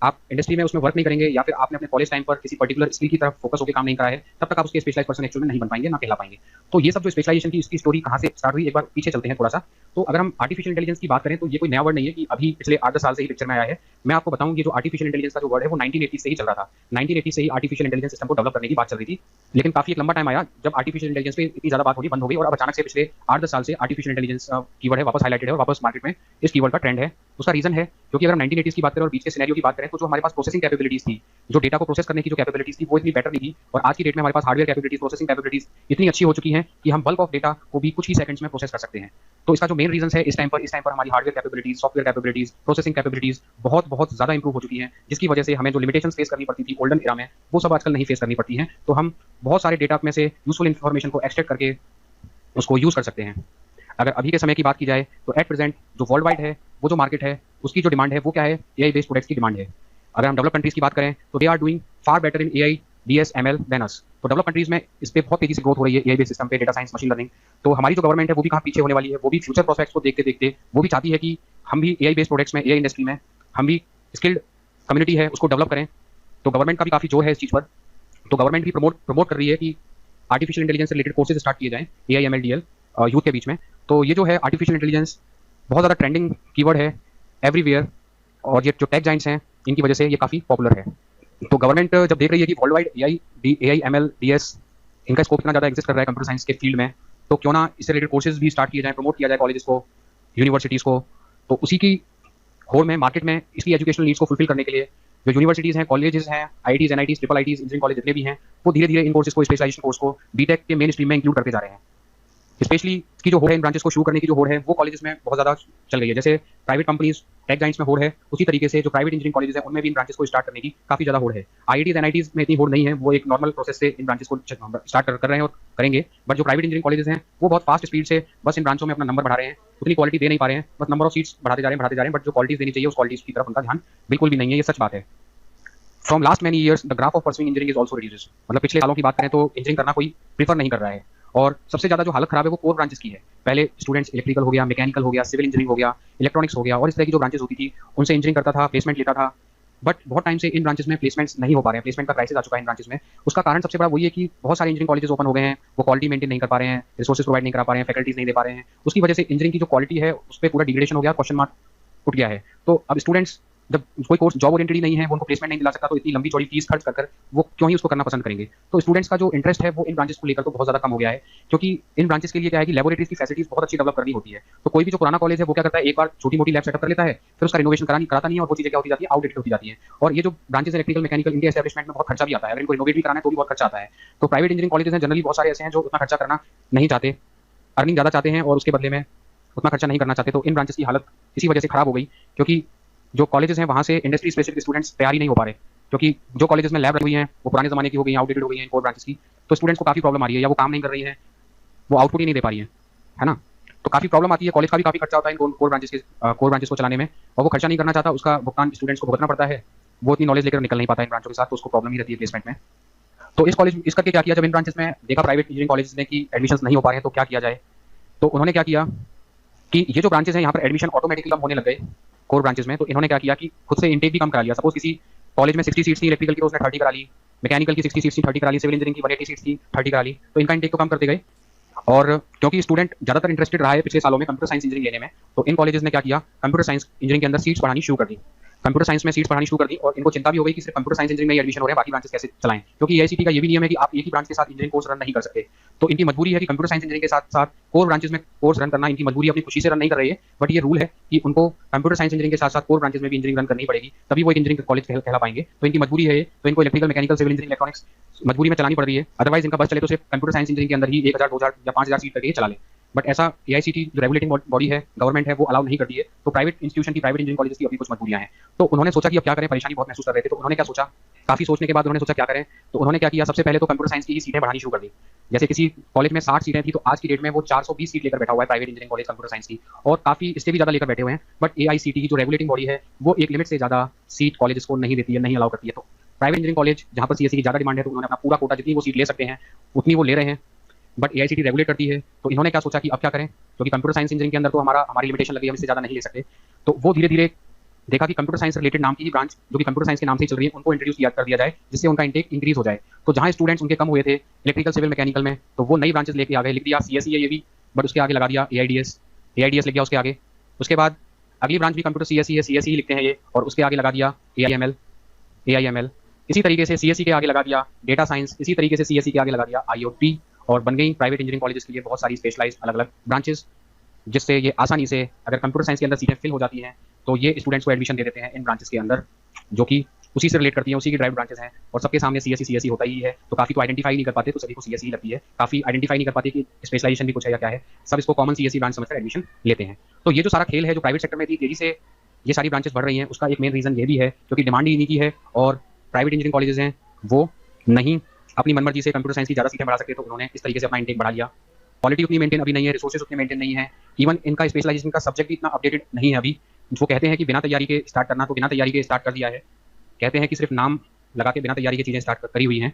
आप इंडस्ट्री में उसमें वर्क नहीं करेंगे या फिर आपने अपने कॉलेज टाइम पर किसी पर्टिकुलर स्किल की तरफ फोकस होकर काम नहीं करा है, तब तक आप उसके स्पेशलाइज पर्सन एक्चुअल में नहीं बन पाएंगे, ना कहला पाएंगे। तो ये सब जो स्पेशलाइजेशन की इसकी स्टोरी कहाँ से स्टार्ट हुई, एक बार पीछे चलते हैं थोड़ा सा। तो अगर हम आर्टिफिशियल इंटेलिजेंस की बात करें तो ये कोई नया वर्ड नहीं है कि अभी पिछले 8-10 साल से ही पिक्चर में आया है। मैं आपको बताऊं ये जो आर्टिफिशियल इंटेलिजेंस का जो वर्ड है वो 1980 से ही चल रहा था। 1980 से ही आर्टिफिशियल इंटेलिजेंस सिस्टम को डेवलप करने की बात चल रही थी, लेकिन काफी एक लंबा टाइम आया जब आर्टिफिशियल इंटेलिजेंस पे इतनी ज्यादा बात होनी बंद हो गई और अब अचानक से पिछले 8-10 साल से आर्टिफिशियल इंटेलिजेंस कीवर्ड है वापस हाईलाइटेड है और वापस मार्केट में इस कीवर्ड का ट्रेंड है। उसका रीजन है क्योंकि अगर हम 1980s की बात करें और बीच के सिनेरियो की बात करें तो जो हमारे पास प्रोसेसिंग कैपेबिलिटीज थी, जो डेटा को प्रोसेस करने की जो कैपेबिलिटीज थी वो इतनी बेटर नहीं थी, और आज की डेट में हमारे पास हार्डवेयर कैपेबिलिटीज, प्रोसेसिंग कैपेबिलिटीज इतनी अच्छी हो चुकी हैं कि हम बल्क ऑफ डेटा को भी कुछ ही सेकंड्स में प्रोसेस कर सकते हैं। तो इसका जो मेन रीजन है इस टाइम पर हमारी hardware capabilities, software capabilities, processing capabilities बहुत ज्यादा इंप्रूव हो चुकी हैं, जिसकी वजह से हमें जो लिमिटेशंस फेस करनी पड़ती थी ओल्डन एरा में वो सब आजकल नहीं फेस करनी पड़ती हैं। तो हम बहुत सारे डेटा में से यूजफुल इन्फॉर्मेशन को एक्सट्रैक्ट करके उसको यूज कर सकते हैं। अगर अभी के समय की बात की जाए तो एट प्रेजेंट जो वर्ल्ड वाइड है वो जो मार्केट है उसकी जो डिमांड है वो क्या है, एआई बेस्ड प्रोडक्ट्स की डिमांड है। अगर हम डेवलप कंट्रीज की बात करें तो they are doing far better in AI, DS, ML than us. तो डेवलप कंट्रीज में इस पे बहुत तेजी से ग्रोथ हो रही है एआई बेस्ड सिस्टम पे, डेटा साइंस, मशीन लर्निंग। तो हमारी जो गवर्नमेंट है वो भी कहाँ पीछे होने वाली है, वो भी फ्यूचर प्रोस्पेक्ट्स को देखते देखते वो भी चाहती है कि हम भी एआई बेस्ड प्रोडक्ट्स में, एआई इंडस्ट्री में हम भी स्किल्ड कम्युनिटी है उसको डेवलप करें। तो गवर्नमेंट का भी काफी जोर है इस चीज पर। तो गवर्नमेंट भी प्रमोट कर रही है कि आर्टिफिशियल इंटेलिजेंस से रिलेटेड कोर्सेज स्टार्ट किए जाएं एआई, एमएल, डीएल यूथ के बीच में। तो ये जो है आर्टिफिशियल इंटेलिजेंस बहुत ज़्यादा ट्रेंडिंग कीवर्ड है एवरीवेयर, और ये जो टेक जाइंट्स हैं इनकी वजह से ये काफ़ी पॉपुलर है। तो गवर्नमेंट जब देख रही है कि world wide AI, ML, DS इनका स्कोप इतना ज़्यादा एग्जिस्ट कर रहा है कंप्यूटर साइंस के फील्ड में, तो क्यों ना इससे रिलेटेड कोर्सेज भी स्टार्ट किए जाए, प्रमोट किया जाए कॉलेजेस को, यूनिवर्सिटीज़ को। तो उसी की होड़ में मार्केट में इसकी एजुकेशनल नीड्स को फुलफिल करने के लिए जो यूनिवर्सिटीज़ हैं, कॉलेजेस हैं, IITs, NITs, triple ITs, engineering college जितने भी हैं वो धीरे धीरे इन कोर्सेज को, स्पेशलाइजेशन कोर्स को बीटेक के मेन स्ट्रीम में इंक्लूड करते जा रहे हैं। स्पेशली इसकी जो होड़ है इन ब्रांचेस को शुरू करने की जो होड़ है वो कॉलेजेस में बहुत ज़्यादा चल गई है। जैसे प्राइवेट कंपनीज टेक जाइंट्स में होड़ है, उसी तरीके से जो प्राइवेट इंजीनियरिंग कॉलेजेस हैं उनमें भी इन ब्रांचेस को स्टार्ट करने की काफ़ी ज़्यादा होड़ है। आईआईटीज़, एनआईटीज़ में इतनी होड़ नहीं है, वो एक नॉर्मल प्रोसेस से इन ब्रांचेस को स्टार्ट कर रहे हैं और करेंगे। बट जो प्राइवेट इंजीनियरिंग कॉलेजेस हैं वो बहुत फास्ट स्पीड से बस इन ब्रांचों में अपना नंबर बढ़ा रहे हैं, उतनी क्वालिटी दे नहीं पा रहे हैं, बस नंबर ऑफ सीट्स बढ़ाते जा रहे हैं, बट जो क्वालिटीज देनी चाहिए उस क्वालिटीज की तरफ उनका ध्यान बिल्कुल भी नहीं है। ये सच बात है। From last many years the graph of pursuing engineering is also reduce. मतलब पिछले सालों की बात करें तो इंजीनियरिंग करना कोई प्रीफर नहीं कर रहा है, और सबसे ज़्यादा जो हालत खराब है वो कोर ब्रांचेस की है। पहले स्टूडेंट्स इलेक्ट्रिकल हो गया, मैकेनिकल हो गया, सिविल इंजीनियरिंग हो गया, इलेक्ट्रॉनिक्स हो गया, और इस तरह की जो ब्रांचेस होती थी उनसे इंजीनियरिंग करता था, प्लेसमेंट लेता था। बट बहुत टाइम से इन ब्रांचेस में प्लेसमेंट्स नहीं हो पा रहे हैं, प्लेसमेंट का क्राइसिस आ चुका है इन ब्रांचेस में। उसका कारण सबसे बड़ा वही है कि बहुत सारे इंजीनियरिंग कॉलेजेस ओपन हो गए हैं, वो क्वालिटी मेंटेन नहीं कर पा रहे हैं, रिसोर्सेज प्रोवाइड नहीं कर पा रहे हैं, फैकल्टीज नहीं दे पा रहे हैं। उसकी वजह से इंजीनियरिंग की जो क्वालिटी है उस पर पूरा डिग्रेडेशन हो गया, क्वेश्चन मार्क उठ गया है। तो अब स्टूडेंट्स जब कोई कोर्स जॉब ओरिएंटेड ही नहीं है, वो उनको प्लेसमेंट नहीं दिला सकता, तो इतनी लंबी चौड़ी फीस खर्च कर वो क्यों ही उसको करना पसंद करेंगे। तो स्टूडेंट्स का जो इंटरेस्ट है वो इन ब्रांचेस को लेकर तो बहुत ज़्यादा कम हो गया है, क्योंकि इन ब्रांचेस के लिए क्या है कि लैबोरेटरीज की फैसिलिटीज बहुत अच्छी डेवलप करनी होती है। तो कोई भी जो पुराना कॉलेज है वो क्या करता है, एक बार छोटी मोटी लैब सेटअप कर लेता है, फिर उसका रिनोवेशन कराता नहीं है, और वो चीज़ें क्या होती जाती है, आउटडेटेड होती जाती है। और ये जो ब्रांचेस इलेक्ट्रिकल, मैकेनिकल, इनके एस्टैब्लिशमेंट में बहुत खर्चा भी आता है, अगर इनको रिनोवेट भी कराना है तो भी बहुत खर्चा आता है। तो प्राइवेट इंजीनियरिंग कॉलेजेस हैं जनरली बहुत सारे ऐसे हैं जो उतना खर्चा करना नहीं चाहते, अर्निंग ज़्यादा चाहते हैं और उसके बदले में उतना खर्चा नहीं करना चाहते। तो इन ब्रांचेस की हालत इसी वजह से खराब हो गई, क्योंकि जो कॉलेजेस हैं वहाँ से इंडस्ट्री स्पेसिफिक स्टूडेंट्स तैयार ही नहीं हो पा रहे, क्योंकि जो कॉलेजेस में लैब रखी हुई हैं वो पुराने ज़माने की हो गई हैं, आउटडेटेड हो गई हैं कोर ब्रांचेस की। तो स्टूडेंट्स को काफ़ी प्रॉब्लम आ रही है, या वो काम नहीं कर रही हैं, वो आउटपुट ही नहीं दे पा रही है ना। तो काफ़ी प्रॉब्लम आती है, कॉलेज का भी काफ़ी खर्चा होता है इन कोर ब्रांचेस को चलाने में, और वो खर्चा नहीं करना चाहता, उसका भुगतान स्टूडेंट्स को भुगतना पड़ता है। वो इतनी नॉलेज लेकर निकल नहीं पाता इन ब्रांचों के साथ, तो उसको प्रॉब्लम ही रहती है प्लेसमेंट में। तो इस करके क्या किया, जब इन ब्रांचेस में देखा प्राइवेट इंजीनियरिंग कॉलेज ने कि एडमिशन नहीं हो पा रहे हैं तो क्या किया जाए, तो उन्होंने क्या किया कि ये जो ब्रांचेस हैं यहाँ पर एडमिशन ऑटोमेटिकली कम होने लग गए कोर ब्रांचेस में। तो इन्होंने क्या किया कि खुद से इंटेक भी कम करा लिया। सपोज किसी कॉलेज में 60 सीट्स थी इलेक्ट्रिकल की, तो उसने 30 करा ली, मैकेनिकल की 60 सीट्स थी 30 करा ली, सिविल इंजीनियरिंग की 180 सीट्स थी 30 करा ली। तो इनका इंटेक तो कम करते गए, और क्योंकि स्टूडेंट ज़्यादातर इंटरेस्टेड रहा है पिछले सालों में कंप्यूटर साइंस इंजीनियरिंग लेने में, तो इन कॉलेजेस ने क्या किया, कंप्यूटर साइंस इंजीनियरिंग के अंदर सीट्स बढ़ानी शुरू कर दी, कंप्यूटर साइंस में सीट्स बढ़ानी शुरू कर दी। और इनको चिंता भी हो गई कि सिर्फ कंप्यूटर साइंस इंजीनियरिंग में ही एडमिशन हो रहे हैं, बाकी ब्रांचेस कैसे चलाएं, क्योंकि एआईसीटी का ये भी नियम है कि आप एक ही ब्रांच के साथ इंजीनियरिंग कोर्स रन नहीं कर सकते। तो इनकी मजबूरी है कि कंप्यूटर साइंस इंजीनियरिंग के साथ साथ कोर ब्रांचेस में कोर्स रन करना इनकी मजबूरी, अपनी खुशी से रन नहीं कर रही है, बट ये रूल है कि उनको कंप्यूटर साइंस इंजीनियरिंग के साथ साथ कोर ब्रांचेस में भी इंजीनियरिंग रन करनी पड़ेगी, तभी वो एक इंजीनियरिंग कॉलेज कहला पाएंगे। तो इनकी मजबूरी है, तो इनको electrical, mechanical, civil engineering, electronics मजबूरी में चलानी पड़ रही है। अदरवाइज इनका बस चले तो सिर्फ कंप्यूटर साइंस इंजीनियरिंग के अंदर ही 1000, 2000 या 5000 सीट करके चला ले, बट ऐसा एआईसीटी जो रेगुलेटिंग बॉडी है, गवर्नमेंट है, वो अलाउ नहीं करती है। तो प्राइवेट इंस्टीट्यूशन की, प्राइवेट इंजीनियरिंग कॉलेज की अपनी कुछ मजबूरियां हैं। तो उन्होंने सोचा कि अब क्या करें, परेशानी बहुत महसूस कर रहे थे। तो उन्होंने क्या सोचा, काफी सोचने के बाद उन्होंने सोचा क्या करें, तो उन्होंने क्या किया, सबसे पहले तो कंप्यूटर साइंस की ही सीटें बढ़ानी शुरू कर दी। जैसे किसी कॉलेज में 60 सीटें थी, तो आज की डेट में वो 420 सीट लेकर बैठा हुआ है private engineering college computer science की, और काफी इससे भी ज्यादा लेकर बैठे हुए हैं। बट एआईसीटी जो रेगुलेटिंग बॉडी है वो एक लिमिट से ज्यादा सीट कॉलेज को नहीं देती है, नहीं अलाउ करती है। तो प्राइवेट इंजीनियरिंग कॉलेज जहां पर सीएससी की ज्यादा डिमांड है, तो उन्होंने अपना पूरा कोटा जितनी वो सीट ले सकते हैं उतनी वो ले रहे हैं, बट एआईसीटी रेगुलेट करती है। तो इन्होंने क्या सोचा कि अब क्या करें, क्योंकि कंप्यूटर साइंस इंजीनियरिंग के अंदर तो हमारी लिमिटेशन लगी है, हम इससे ज्यादा नहीं ले सकते। तो वो धीरे धीरे देखा कि कंप्यूटर साइंस रिलेटेड नाम की ही ब्रांच जो कि कंप्यूटर साइंस के नाम से ही चल रही है, उनको इंट्रोड्यूस कर दिया जाए, जिससे उनका इंटेक इंक्रीज हो जाए। तो जहां स्टूडेंट्स उनके कम हुए थे इलेक्ट्रिकल, सिविल, मैकेनिकल में, तो वो नई ब्रांचेस लेके आ गए, लिख दिया सीएससी है ये भी, बट उसके आगे लगा दिया एआईडीएस लिख दिया उसके आगे। उसके बाद अगली ब्रांच भी कंप्यूटर सीएसई है, सीएसई लिखते हैं ये, और उसके आगे लगा दिया एआईएमएल, एआईएमएल। इसी तरीके से सीएसई के आगे लगा दिया डेटा साइंस, इसी तरीके से सीएसई के आगे लगा दिया आईओटी, और बन गई प्राइवेट इंजीनियरिंग कॉलेजेस के लिए बहुत सारी स्पेशलाइज्ड अलग अलग ब्रांचेस, जिससे ये आसानी से अगर कंप्यूटर साइंस के अंदर सीटें फिल हो जाती हैं तो ये स्टूडेंट्स को एडमिशन दे देते हैं इन ब्रांचेस के अंदर, जो कि उसी से रिलेट करती हैं, उसी की ड्राइव ब्रांचेस हैं। और सबके सामने सीएसई होता ही है, तो काफ़ी को आइडेंटिफाई नहीं कर पाते, तो सभी को सीएसई लगती है। काफ़ी आइडेंटिफाई नहीं कर पाते कि स्पेशलाइजेशन भी कुछ है या क्या है, सब इसको कॉमन सीएसई ब्रांच समझकर एडमिशन लेते हैं। तो ये जो सारा खेल है जो प्राइवेट सेक्टर में थी तेजी से ये सारी ब्रांचेस बढ़ रही हैं, उसका एक मेन रीज़न ये भी है क्योंकि डिमांड ही इन्हीं की है, और प्राइवेट इंजीनियरिंग कॉलेजेस हैं वो नहीं अपनी मनमर्जी से कंप्यूटर साइंस की ज़्यादा सीटें बढ़ा सकते, तो उन्होंने इस तरीके से अपना इंटेक बढ़ा लिया। क्वालिटी उतनी मेंटेन अभी नहीं है, रिसोर्सेज उतने मेंटेन नहीं है, इवन इनका स्पेशलाइजेशन का सब्जेक्ट भी इतना अपडेटेड नहीं है अभी। वो कहते हैं कि बिना तैयारी के स्टार्ट करना, तो बिना तैयारी के स्टार्ट कर दिया है, कहते हैं कि सिर्फ नाम लगा के बिना तैयारी की चीज़ें स्टार्ट करी हुई हैं।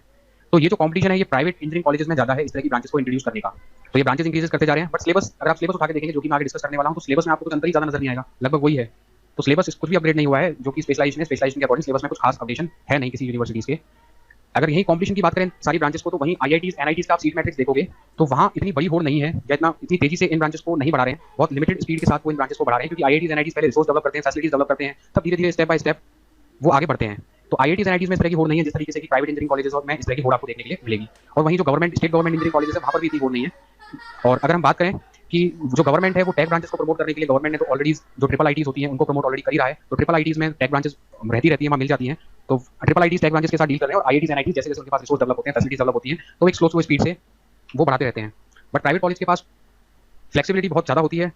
तो ये जो कॉम्पिटिशन है ये प्राइवेट इंजीनियरिंग कॉलेजेस में ज़्यादा है इस तरह की ब्रांचेस को इंट्रोड्यूस करने का, तो ये ब्रांचेस इंक्रीज करते जा रहे हैं। बट सिलेबस, अगर आप सिलेबस उठा के देखेंगे जो कि मैं आगे डिस्कस करने वाला हूँ, तो सिलेबस में आपको कुछ अंतर ही ज़्यादा नजर नहीं आएगा, लगभग वही है। तो सिलेबस कुछ भी अपग्रेड नहीं हुआ है, जो कि स्पेशलाइजेशन है, स्पेशलाइजेशन के अकॉर्डिंग सिलेबस में कुछ खास अपडेशन है नहीं किसी यूनिवर्सिटीज़ के। अगर यही कॉम्पिटिशन की बात करें सारी ब्रांचेस को, तो वहीं आईआईटीज एनआईटीज का आप सीट मैट्रिक्स देखोगे तो वहाँ इतनी बड़ी होड़ नहीं है, या इतनी तेजी से इन ब्रांचेस को नहीं बढ़ा रहे हैं, बहुत लिमिटेड स्पीड के साथ वो इन ब्रांचेस को बढ़ा रहे हैं, क्योंकि आईआईटीज एनआईटीज पहले रिसोर्स डेवलप करते हैं, फैसिलिटीज डेवलप करते हैं, तब धीरे धीरे स्टेप बाय स्टेप वो आगे बढ़ते हैं। तो आईआईटीज एनआईटीज में इस तरह की होड़ नहीं है जिस तरीके से कि प्राइवेट इंजीनियरिंग कॉलेजेस और में इस तरह की होड़ आपको देखने के लिए मिलेगी। और वहीं जो government state government engineering colleges है वहाँ पर भी इतनी होड़ नहीं है। और अगर हम बात करें कि जो गवर्नमेंट है वो टेक ब्रांचेस को प्रमोट करने के लिए गवर्नमेंट ने तो ऑलरेडी जो ट्रिपल आईटीज होती हैं उनको प्रमोट ऑलरेडी कर ही रहा है, तो ट्रिपल आईटीज में टेक ब्रांचेस रहती है, वहाँ मिल जाती हैं, तो ट्रिपल आईटीज टेक ब्रांचेस के साथ डील कर रहे हैं, और आईआईटीज एनआईटीज जैसे जैसे उनके पास रिसोर्स डेवलप होते हैं, फैसिलिटीज डेवलप होती हैं, तो एक स्लो स्पीड से वो बढ़ाते रहते हैं। बट प्राइवेट कॉलेज के पास फ्लेक्सिबिलिटी बहुत ज़्यादा होती है,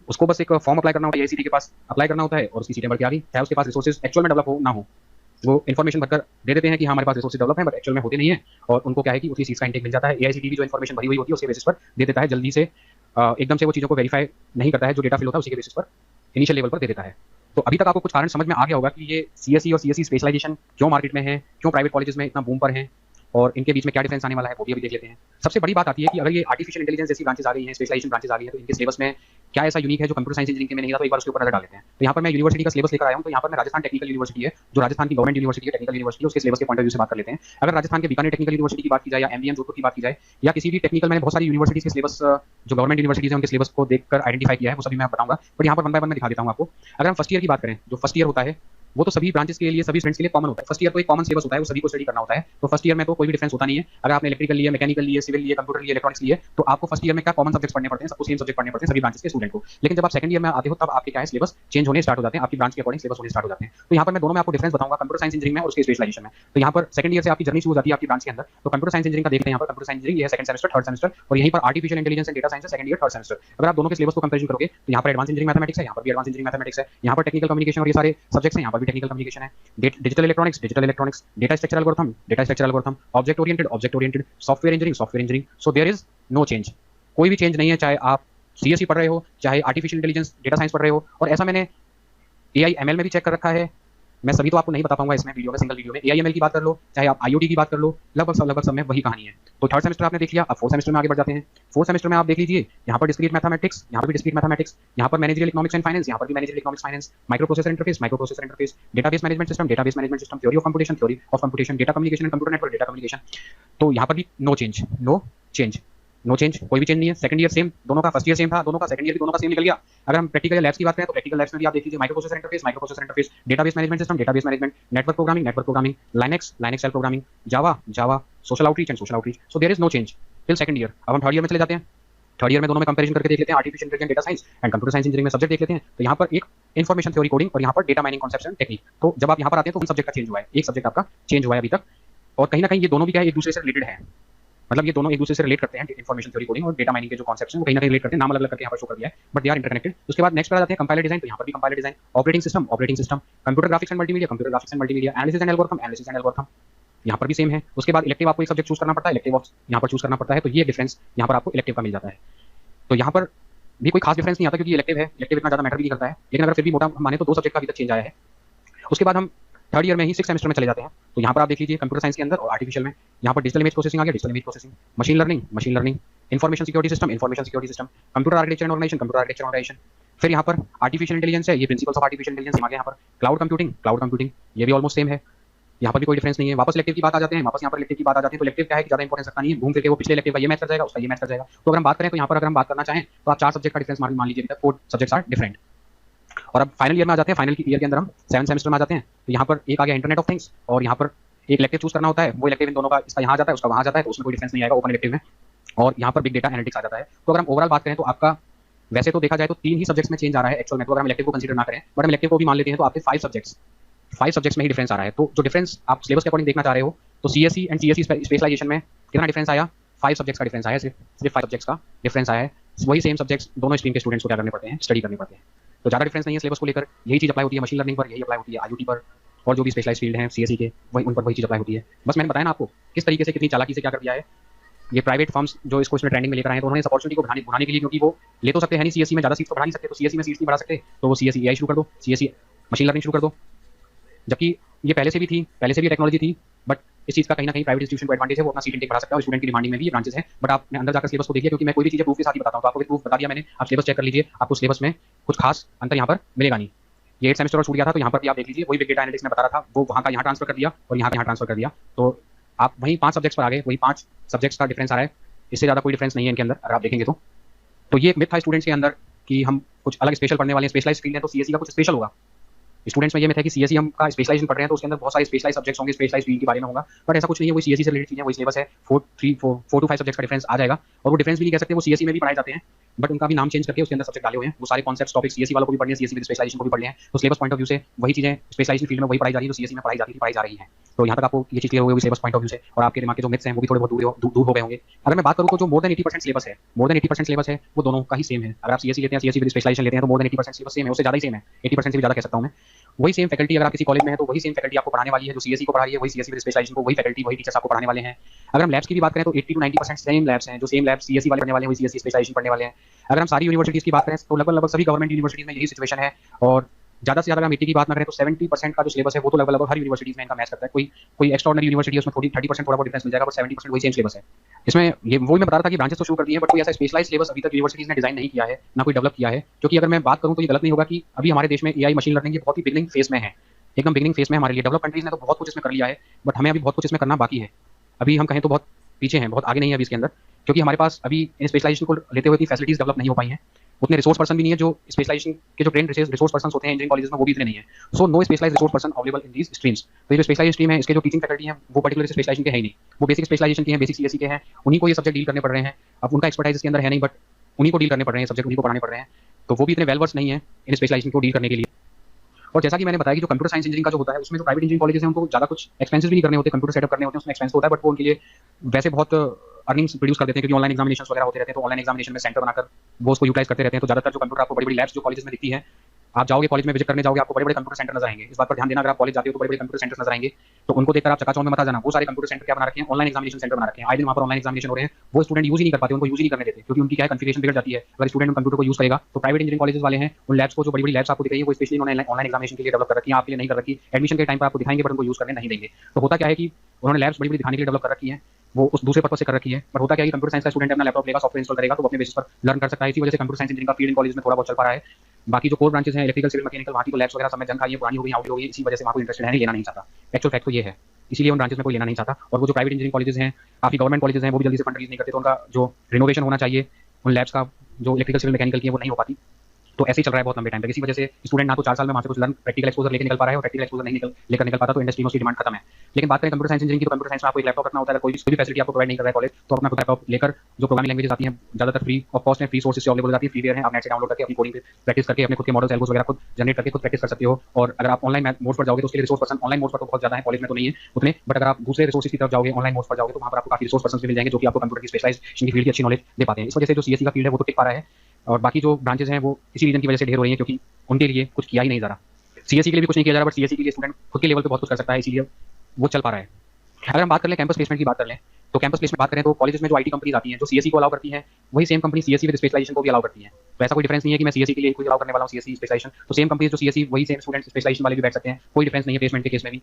उसको बस एक फॉर्म अप्लाई करना होता है, आईआईसीटी के पास अप्लाई करना होता है और उसकी सीटें बढ़ के आ रही, चाहे उसके पास रिसोर्सेज एक्चुअल में डेवलप हो ना हो, वो इन्फॉर्मेशन भरकर दे देते हैं कि हाँ हमारे पास रिसोर्सेज डेवलप है, बट एक्चुअल में होते नहीं है, और उनको क्या है कि उसी चीज़ का इंटेक मिल जाता है। एआईसीटी भी जो इन्फॉर्मेशन भरी हुई होती है उसके बेसिस पर दे देता है, जल्दी से एकदम से वो चीज़ों को वेरीफाई नहीं करता है, जो डेटा फिल होता है उसी के बेसिस पर इनिशियल लेवल पर दे देता है। तो अभी तक आपको कुछ कारण समझ में आ गया होगा कि ये सीएसई और सीएसई स्पेशलाइजेशन क्यों मार्केट में है, क्यों प्राइवेट कॉलेजेस में इतना बूम पर हैं, और इनके बीच में क्या डिफरेंस आने वाला है वो भी अभी देख लेते हैं। सबसे बड़ी बात आती है कि अगर ये आर्टिफिशियल इंटेलिजेंस जैसी ब्रांचेस आ गई हैं, स्पेशलाइजेशन ब्रांचेस आ गई हैं, तो इनके सिलेबस में क्या ऐसा यूनिक है जो कंप्यूटर साइंस इंजीनियरिंग में नहीं था, तो एक बार उसके ऊपर नजर डाल लेते हैं। तो यहाँ पर मैं यूनिवर्सिटी का सिलेबस लेकर आया हूँ, तो यहाँ पर मैं राजस्थान टेक्निकल यूनिवर्सिटी है, जो राजस्थान की गवर्नमेंट यूनिवर्सिटी है, टेक्निकल यूनिवर्सिटी, उसके सिलेबस के पॉइंट ऑफ व्यू से बात कर लेते हैं। अगर राजस्थान के बीकानेर टेक्निकल यूनिवर्सिटी की बात की जाए, या एमबीएम जोधपुर की बात की जाए, या किसी भी टेक्निकल, मैंने बहुत सारी यूनिवर्सिटीज के सिलेबस जो गवर्नमेंट यूनिवर्सिटीज है उनके सिलेबस को देखकर आइडेंटिफाई किया है, वो सभी मैं बताऊंगा, बट यहाँ पर वन बाय वन में दिखा देता हूँ आपको। अगर हम फर्स्ट ईयर की बात करें, जो फर्स्ट ईयर होता है वो तो सभी ब्रांचेस के लिए, सभी स्टूडेंट्स के लिए कॉमन होता है। फर्स्ट ईयर को एक कॉमन सिलेबस होता है, वो सभी को स्टडी करना होता है, तो फर्स्ट ईयर में तो कोई भी डिफरेंस होता नहीं है। अगर आपने इलेक्ट्रिकल लिए, मैकेनिकल लिए, सिविल लिए, कंप्यूटर लिए, इलेक्ट्रॉनिक्स लिए, तो आपको फर्स्ट ईयर में क्या कॉमन सब्जेक्ट पढ़ने पड़ते हैं, सबको सेम सब्जेक्ट पढ़ने पड़ते हैं सभी ब्रांचेस के स्टूडेंट को। लेकिन जब आप सेकंड ईयर में आते हो तब आपके क्या है, सिलेबस चेंज होने स्टार्ट हो जाते हैं, आपकी ब्रांच के अकॉर्डिंग सिलेबस होने स्टार्ट हो जाते हैं। तो यहाँ पर मैं दोनों में आपको डिफरेंस बताऊंगा, कंप्यूटर साइंस इंजीनियरिंग में और उसके स्पेशलाइजेशन में। तो यहाँ पर सेकंड ईयर से आपकी जर्नी शुरू हो जाती है आपकी ब्रांच के अंदर। तो कंप्यूटर साइंस इंजीनियरिंग का देखते हैं, यहाँ पर कंप्यूटर साइंस इंजीनियरिंग ये है सेकंड सेमेस्टर, थर्ड सेमेस्टर, और यहीं पर artificial intelligence and data science है सेकंड ईयर, थर्ड सेमेस्टर। अगर आप दोनों के सिलेबस को कंपैरिजन करोगे तो यहाँ पर एडवांस इंजीनियरिंग मैथमेटिक्स है, यहाँ पर भी एडवांस इंजीनियरिंग मैथमेटिक्स है, यहाँ पर टेक्निकल कम्युनिकेशन और ये सारे सब्जेक्ट्स हैं, यहाँ पर भी टेक्निकल कम्युनिकेशन है, digital electronics, data structure algorithm, object oriented, software engineering. So there is no change, कोई भी चेंज नहीं है, चाहे आप सीएसई पढ़ रहे हो, चाहे आर्टिफिशियल इंटेलिजेंस डेटा साइंस पढ़ रहे हो। और ऐसा मैंने एआईएमएल में भी चेक कर रखा है, मैं सभी तो आपको नहीं बता पाऊंगा इसमें वीडियो में, सिंगल वीडियो में। एआईएमएल की बात कर लो, चाहे आप आईओटी की बात कर लो, लगभग सब में वही कहानी है। तो थर्ड सेमेस्टर आपने देख लिया, अब फोर्थ सेमेस्टर में आगे बढ़ जाते हैं। फोर्थ सेमेस्टर में आप देख लीजिए, यहाँ पर डिस्क्रीट मैथमेटिक्स, यहाँ पर भी डिस्क्रीट मैथमेटिक्स, यहाँ पर मैनेजरियल इकोनॉमिक्स एंड फाइनेंस, यहाँ पर भी managerial economics finance, micro processor interface, database management system, theory of computation, data communication and computer network, data communication. तो यहाँ पर भी नो चेंज, कोई भी चेंज नहीं है। सेकंड ईयर सेम, दोनों का फर्स्ट ईयर सेम था, दोनों का सेकंड ईयर भी दोनों का सेम निकल गया। अगर हम प्रैक्टिकल लैब्स की बात करें तो प्रैक्टिकल लैब्स में भी आप देख लीजिए, micro processor interface, database management, network programming, Linux shell programming, Java, social outreach. So there is no change till second year. अब हम थर्ड ईयर में चले जाते हैं। थर्ड ईयर में दोनों में कंपैरिजन करके देख लेते हैं, artificial intelligence data science and computer science engineering में सब्जेक्ट देख लेते हैं। तो यहाँ पर एक इन्फॉर्मेशन थ्योरी कोडिंग और यहाँ पर data mining concepts and technique. तो जब आप यहाँ पर आते हैं तो उन सब्जेक्ट का चेंज हुआ है, एक सब्जेक्ट आपका चेंज हुआ है अभी तक, और कहीं ना कहीं ये दोनों भी क्या है, एक दूसरे से रिलेटेड है, मतलब ये दोनों एक दूसरे से रिलेट करते हैं। इन्फॉर्मेशन थ्योरी कोडिंग और डेटा माइनिंग के जो कॉन्सेप्ट्स हैं वो कहीं ना कहीं रिलेट करते हैं, नाम अलग अलग करके यहाँ पर शो कर दिया है, बट दे आर इंटरकनेक्टेड। उसके बाद नेक्स्ट पर आ जाते हैं कंपाइलर डिजाइन, तो यहाँ पर भी compiler design, operating system, computer graphics and multimedia, analysis and algorithm, यहाँ पर भी सेम है। उसके बाद इलेक्टिव आपको एक सब्जेक्ट चूज करना पड़ता है, इलेक्टिव यहाँ पर चूज करना पड़ता है, तो ये डिफरेंस यहाँ पर आपको इलेक्टिव का मिल जाता है। तो यहाँ पर भी कोई खास डिफरेंस नहीं आता क्योंकि इलेक्टिव है, इलेक्टिव इतना ज़्यादा मैटर भी नहीं करता है, लेकिन अगर फिर भी मोटा माने तो दो सब्जेक्ट का अभी तक चेंज आया है। उसके बाद हम थर्ड ईयर में ही 6 सेमेस्टर में चले जाते हैं। तो यहाँ पर आप देख लीजिए कंप्यूटर साइंस के अंदर और आर्टिफिशियल में, यहाँ पर डिजिटल इमेज प्रोसेसिंग आ गया, machine learning, information security system, computer architecture and organization. फिर यहाँ पर आर्टिफिशियल इंटेलिजेंस है, ये प्रिंसिपल्स ऑफ आर्टिफिशियल इंटेलिजेंस आ गया। यहाँ पर क्लाउड कंप्यूटिंग, ये भी ऑलमोस्ट सेम है, यहाँ पर भी कोई डिफरेंस नहीं है। वापस इलेक्टिव की बात आ जाते हैं, तो इलेक्टिव क्या है कि ज़्यादा इंपॉर्टेंस रखता नहीं है, घूम फिर के वो पिछले इलेक्टिव का ये मैच कर जाएगा, उसका ये मैच कर जाएगा। तो अगर हम बात करें तो यहाँ पर अगर हम बात करना चाहें तो आप 4 सब्जेक्ट का डिफरेंस मान लीजिए, 4 सब्जेक्ट्स आर डिफरेंट। और अब फाइनल ईयर में आ जाते हैं, फाइनल ईयर के अंदर हम 7 सेमेस्टर में आ जाते हैं। तो यहाँ पर एक आ गया इंटरनेट ऑफ थिंग्स, और यहाँ पर एक इलेक्टिव चूज करना होता है, वो इलेक्टिव इन दोनों का, इसका यहाँ जाता है उसका वहाँ जाता है, तो उसमें कोई डिफरेंस नहीं आएगा ओपन इलेक्टिव में। और यहाँ पर बिग डेटा एनालिटिक्स आ जाता है। तो अगर हम ओवरऑल बात करें तो आपका वैसे तो देखा जाए तो 3 ही सब्जेक्ट्स में चेंज आ रहा है एक्चुअल में, तो अगर हम इलेक्टिव को कंसीडर ना करें, बट हम इलेक्टिव को भी मान लेते हैं, तो आपके 5 सब्जेक्ट्स में ही डिफरेंस आ रहा है। तो जो डिफरेंस आप सिलेबस के अकॉर्डिंग देखना चाह रहे हो, तो सीएससी एंड सीएससी स्पेशलाइजेशन में कितना डिफरेंस आया, 5 सब्जेक्ट्स का डिफरेंस आया, सिर्फ 5 सब्जेक्ट्स का डिफरेंस आया है। वही सेम सब्जेक्ट्स दोनों स्ट्रीम के स्टूडेंट्स को क्या करने पड़ते हैं, स्टडी करने पड़ते हैं। तो ज़्यादा डिफरेंस नहीं है सिलेबस को लेकर, यही चीज़ अप्लाई होती है मशीन लर्निंग पर, यही अप्लाई होती है आईओटी पर, और जो भी स्पेशलाइज फील्ड हैं सीएससी के, वही उन पर वही चीज़ अप्लाई होती है। बस मैंने बताया ना आपको किस तरीके से, कितनी चालाकी से क्या कर दिया है ये प्राइवेट फर्म्स जो इसको इसमें ट्रेंडिंग में लेकर आए हैं। तो उन्होंने इस अपॉर्चुनिटी को बढ़ाने के लिए, क्योंकि वो ले तो सकते हैं नहीं सीएससी में ज़्यादा सीट्स तो बढ़ा नहीं सकते, तो सीएससी में सीट्स नहीं बढ़ा सकते, तो वो सीएससी एआई शुरू कर दो, सीएससी मशीन लर्निंग शुरू कर दो। जबकि ये पहले से भी टेक्नोलॉजी थी, बट इस चीज़ का कहीं ना कहीं प्राइवेट इंस्टीट्यूशन को एडवांटेज है, वो अपना सीट इंटेक बढ़ा सकता है, और स्टूडेंट की डिमांडिंग में भी ये ब्रांचेस हैं। बट आपने अंदर जाकर सिलेबस को देखिए, क्योंकि मैं कोई भी चीज़ प्रूफ के साथ ही बताता हूँ, तो आपको प्रूफ बता दिया मैंने, आप सिलेबस चेक कर लीजिए, आपको सिलेबस में कुछ खास अंतर यहाँ पर मिलेगा नहीं। ये 8 सेमेस्टर और छूट गया था, तो यहाँ पर भी आप देख लीजिए, वही बिग डेटा एनालिटिक्स में बता रहा था, वो वहाँ का यहाँ ट्रांसफर कर दिया और यहाँ ट्रांसफर कर दिया। तो आप वहीं 5 सब्जेक्ट्स पर आ गए, वही 5 सब्जेक्ट्स का डिफरेंस आ रहा है, इससे ज़्यादा कोई डिफरेंस नहीं है इनके अंदर अगर आप देखेंगे तो। तो ये एक मिथ था स्टूडेंट्स के अंदर कि हम कुछ अलग स्पेशल पढ़ने वाले हैं, स्पेशलाइज फील्ड है तो सीएससी का कुछ स्पेशल होगा। स्टूडेंट्स में ये मिथ है कि सीएससी हम का स्पेशलाइजेशन पढ़ रहे हैं तो उसके अंदर बहुत सारे स्पेशलाइज सब्जेक्ट्स होंगे, स्पेशलाइज फील्ड के बारे में होगा, बट ऐसा कुछ नहीं है। वही सीएससी से रिलेटेड चीज़ें, वही सिलेबस है, 4 to 5 सब्जेक्ट्स का डिफरेंस आ जाएगा। और वो डिफरेंस भी नहीं कह सकते, वो सीएससी में भी पढ़ाए जाते हैं, बट उनका भी नाम चेंज करके उसके अंदर सब्जेक्ट डाले हुए हैं। वो सारे कॉन्सेप्ट्स टॉपिक सीएससी वालों को भी पढ़ने हैं, सीएससी विद स्पेशलाइजेशन को भी पढ़ने हैं। तो सिलेबस पॉइंट ऑफ व्यू से वही चीज़ें स्पेशलाइजेशन फील्ड में वही पढ़ाई जा रही है, तो सीएससी में पढ़ाई जाती थी, पढ़ाई जा रही है। तो यहाँ तक आपको ये चीज़ क्लियर हो गई सिलेबस पॉइंट ऑफ व्यू से, और आपके दिमाग के जो मिथ्स हैं वो भी थोड़े बहुत दूर हो गए होंगे। अगर मैं बात करूँ तो जो मोर देन 80% सिलेबस है वो दोनों का ही सेम है। अगर आप सीएससी लेते हैं, सीएससी विद स्पेशलाइजेशन लेते हैं, तो मोर देन 80% सिलेबस सेम है, उससे ज़्यादा ही सेम है, 80% से भी ज़्यादा कह सकता हूँ मैं। वही सेम फैकल्टी अगर आप किसी कॉलेज में है तो वही सेम फैकल्टी आपको पढ़ाने वाली है जो सीएससी को पढ़ा रही है, वही सीएससी विद स्पेशलाइजेशन को वही फैकल्टी वही टीचर्स आपको पढ़ाने वाले हैं। अगर हम लैब्स की भी बात करें तो 80 to 90% सेम लैब्स हैं, जो सेम लैब्स सीएससी वाले पढ़ने वाले हैं वही सीएससी स्पेशलाइजेशन पढ़ने वाले हैं। अगर हम सारी यूनिवर्सिटीज़ की बात करें तो लगभग सभी गवर्नमेंट यूनिवर्सिटीज़ में यही सिचुएशन है। और ज़्यादा से ज़्यादा हम 80 की बात ना करें तो 70% का जो सिलेबस है वो तो लगभग हर यूनिवर्सिटीज़ में इनका मैच करता है। कोई एक्स्ट्राऑर्डिनरी यूनिवर्सिटी है उसमें 30% थोड़ा बहुत डिफरेंस मिल जाएगा, बट 70% वही सेम सिलेबस है। इसमें ये वही मैं बता रहा था कि ब्रांचेस तो शुरू कर दिए हैं, बट कोई ऐसा स्पेशलाइज सिलेबस अभी तक यूनिवर्सिटीज़ ने डिजाइन नहीं किया है, ना कोई डेवलप किया है। क्योंकि अगर मैं बात करूँ तो ये गलत नहीं होगा कि अभी हमारे देश में एआई मशीन लर्निंग ये बहुत ही बिगनिंग फेस में है, एकदम बिगनिंग फेस में हमारे लिए। डेवलप कंट्रीज ने तो बहुत कुछ इसमें कर लिया है, बट हमें अभी बहुत कुछ इसमें करना बाकी है। अभी हम कहें तो बहुत पीछे हैं, बहुत आगे नहीं है अभी इसके अंदर, क्योंकि हमारे पास अभी इन स्पेशलाइजेशन को लेते हुए इतनी फैसिलिटीज डेवलप नहीं हो पाई हैं, उतने रिसोर्स पर्सन भी नहीं है, जो स्पेशलाइजेशन के जो ट्रेंड रिसोर्स पर्सन होते हैं इंजीनियरिंग कॉलेज में वो भी इतने नहीं है। So no specialize resource person available in these streams. तो ये जो स्पेशलाइज स्ट्रीम है इसके जो टीचिंग फैकल्टी है वो पर्टिकुलर स्पेशलाइजेशन के है ही नहीं, वो बेसिक स्पेशलाइजेशन के हैं, बेसिक सीएससी के हैं, उन्हीं को ये सब्जेक्ट डील करने पड़ रहे हैं। अब उनका एक्सपर्टाइज इसके अंदर है नहीं, बट उन्हीं को डील करने पड़ रहे हैं, सब्जेक्ट उन्हीं को पढ़ाने पड़ रहे हैं, तो वो भी इतने वेल वर्स नहीं है इन स्पेशलाइजेशन को डील करने के लिए। और जैसा कि मैंने बताया कि जो कंप्यूटर साइंस इंजीनियरिंग का जो होता है उसमें जो प्राइवेट इंजीनियरिंग कॉलेजेस हैं उनको ज़्यादा कुछ एक्सपेंसेस भी नहीं करने होते, कंप्यूटर सेटअप करने होते हैं उसमें एक्सपेंस होता है, बट वो उनके लिए वैसे बहुत अर्निंग्स प्रोड्यूस कर देते हैं, क्योंकि ऑनलाइन एग्जामिनेशन वगैरह होते रहते हैं, तो ऑनलाइन एग्जामिनेशन में सेंटर बनाकर वो उसको यूटिलाइज करते रहते हैं। तो ज़्यादातर जो कंप्यूटर आपको बड़ी बड़ी लैब्स जो कॉलेज में दिखती है, आप जाओगे कॉलेज में विजिट करने जाओगे आपको बड़े बड़े कंप्यूटर सेंटर नजर आएंगे। इस बात पर ध्यान देना, अगर आप कॉलेज जाते हो तो बड़े बड़े कंप्यूटर सेंटर नजर आएंगे, तो उनको देखकर आप चकाचौंध में मत आ जाना। वो सारे कंप्यूटर सेंटर क्या बना रखे हैं, ऑनलाइन एग्जामिनेशन सेंटर बना रखे हैं, आए दिन वहाँ पर ऑनलाइन एग्जामिनेशन हो रहे हैं, वो स्टूडेंट यूज ही नहीं कर पाते, उनको यूज ही नहीं करने देते, क्योंकि उनकी क्या है कन्फिगरेशन बिगड़ जाती है अगर स्टूडेंट कंप्यूटर को यूज करेगा। तो प्राइवेट इंजीनियरिंग कॉलेज वाले हैं उन लैब्स को, जो बड़ी बड़ी लैब्स आपको दिख रही है वो स्पेशली ऑनलाइन एग्जामिनेशन के लिए डेवलप कर रखी है, आपके लिए नहीं कर रखी। एडमिशन के टाइम पर आपको दिखाएंगे बट उनको यूज करने नहीं देंगे। तो होता क्या है कि उन्होंने लैब्स बड़ी बड़ी दिखाने के लिए डेवलप कर रखी है, वो उस दूसरे पर्पस से कर रखी है। पर होता क्या है कि कंप्यूटर साइंस का स्टूडेंट अपना लैपटॉप लेगा, सॉफ्टवेयर इंस्टॉल करेगा, तो अपने बेसिस पर लर्न कर सकता है। इसी वजह से कंप्यूटर साइंस इंजीनियरिंग का फील्ड इन कॉलेज में थोड़ा बहुत चल पा रहा है। बाकी जो कोर ब्रांचेस हैं इलेक्ट्रिकल, सिविल, मैकेनिकल, वहाँ की तो लैब्स वगैरह सब में जंग खाई है, पुरानी हो गई, आउट हो गई, इसी वजह से वहाँ कोई इंटरेस्टेड है नहीं, लेना नहीं चाहता। एक्चुअल फैक्ट तो ये है, इसीलिए उन ब्रांचेस में कोई लेना नहीं चाहता। और वो जो प्राइवेट इंजीनियरिंग कॉलेजेस हैं, काफी गवर्नमेंट कॉलेजेस हैं, वो भी जल्दी से फंड रिलीज नहीं करते, तो उनका जो रिनोवेशन होना चाहिए उन लैब्स का जो इलेक्ट्रिकल, सिविल, मैकेनिकल की है वो नहीं हो पाती। तो ऐसे ही चल रहा है बहुत लंबे टाइम तक। इसी वजह से स्टूडेंट ना तो 4 साल में वहाँ से कुछ लर्न प्रैक्टिकल एक्सपोजर लेकर निकल पा रहा है, और प्रैक्टिकल एक्सपोजर नहीं लेकर निकल पाता, तो इंडस्ट्री में उसकी डिमांड खत्म है। लेकिन बात करें कंप्यूटर साइंस इंजीनियरिंग की, तो कंप्यूटर साइंस में आपको एक लैपटॉप रखना होता है, कोई भी फैसिलिटी आपको प्रोवाइड नहीं कर रहा है कॉलेज, तो अपना खुद लैपटॉप लेकर जो प्रोग्रामिंग लैंग्वेजेस आती हैं ज़्यादातर फ्री ऑफ कॉस्ट में, फ्री सोर्सेज से अवेलेबल हो जाती है, फ्रीवेयर है, आप नेट से डाउनलोड करके अपनी कोडिंग पे प्रैक्टिस करके अपने खुद के मॉडल्स एल्गोस वगैरह खुद जनरेट करके खुद प्रैक्टिस कर सकते हो। और अगर आप ऑनलाइन मोड्स पर जाओगे तो उसके लिए रिसोर्स पर्सन ऑनलाइन मोड्स पर तो बहुत ज़्यादा है, कॉलेज में तो नहीं है उतने, बट अगर आप दूसरे रिसोर्सेज की तरफ जाओगे, ऑनलाइन मोड्स पर जाओगे, तो वहाँ पर आपको काफी रिसोर्स पर्सन मिल जाएंगे जो कि आपको कंप्यूटर की स्पेशलाइजेशन की फील्ड की अच्छी नॉलेज दे पाते हैं। इस वजह से जो सीएससी का फील्ड है वो तो टिक पा रहा है, और बाकी जो ब्रांचेस हैं वो इसी रीजन की वजह से ढेर हो रही है, क्योंकि उनके लिए कुछ किया ही नहीं जा रहा। सीएससी के लिए भी कुछ नहीं किया जा रहा, बट सीएससी के लिए स्टूडेंट खुद के लेवल पे बहुत कुछ कर सकता है, इसीलिए वो चल पा रहा है। अगर हम बात कर लें कैंपस प्लेसमेंट की बात कर लें, तो कैंपस प्लेसमेंट बात करें तो कॉलेजेस में जो आईटी कंपनीज आती हैं जो सीएससी को अलाउ करती हैं, वही same company CSC with specialization को भी अलाउ करती हैं। तो ऐसा कोई डिफरेंस नहीं है कि मैं सीएससी के लिए कोई अलाउ करने वाला हूँ सीएससी स्पेशलाइजेशन, तो सेम कंपनीज जो सीएससी वही सेम स्टूडेंट स्पेशलाइजेशन वाले भी बैठ सकते हैं, कोई डिफरेंस नहीं है प्लेसमेंट के केस में भी।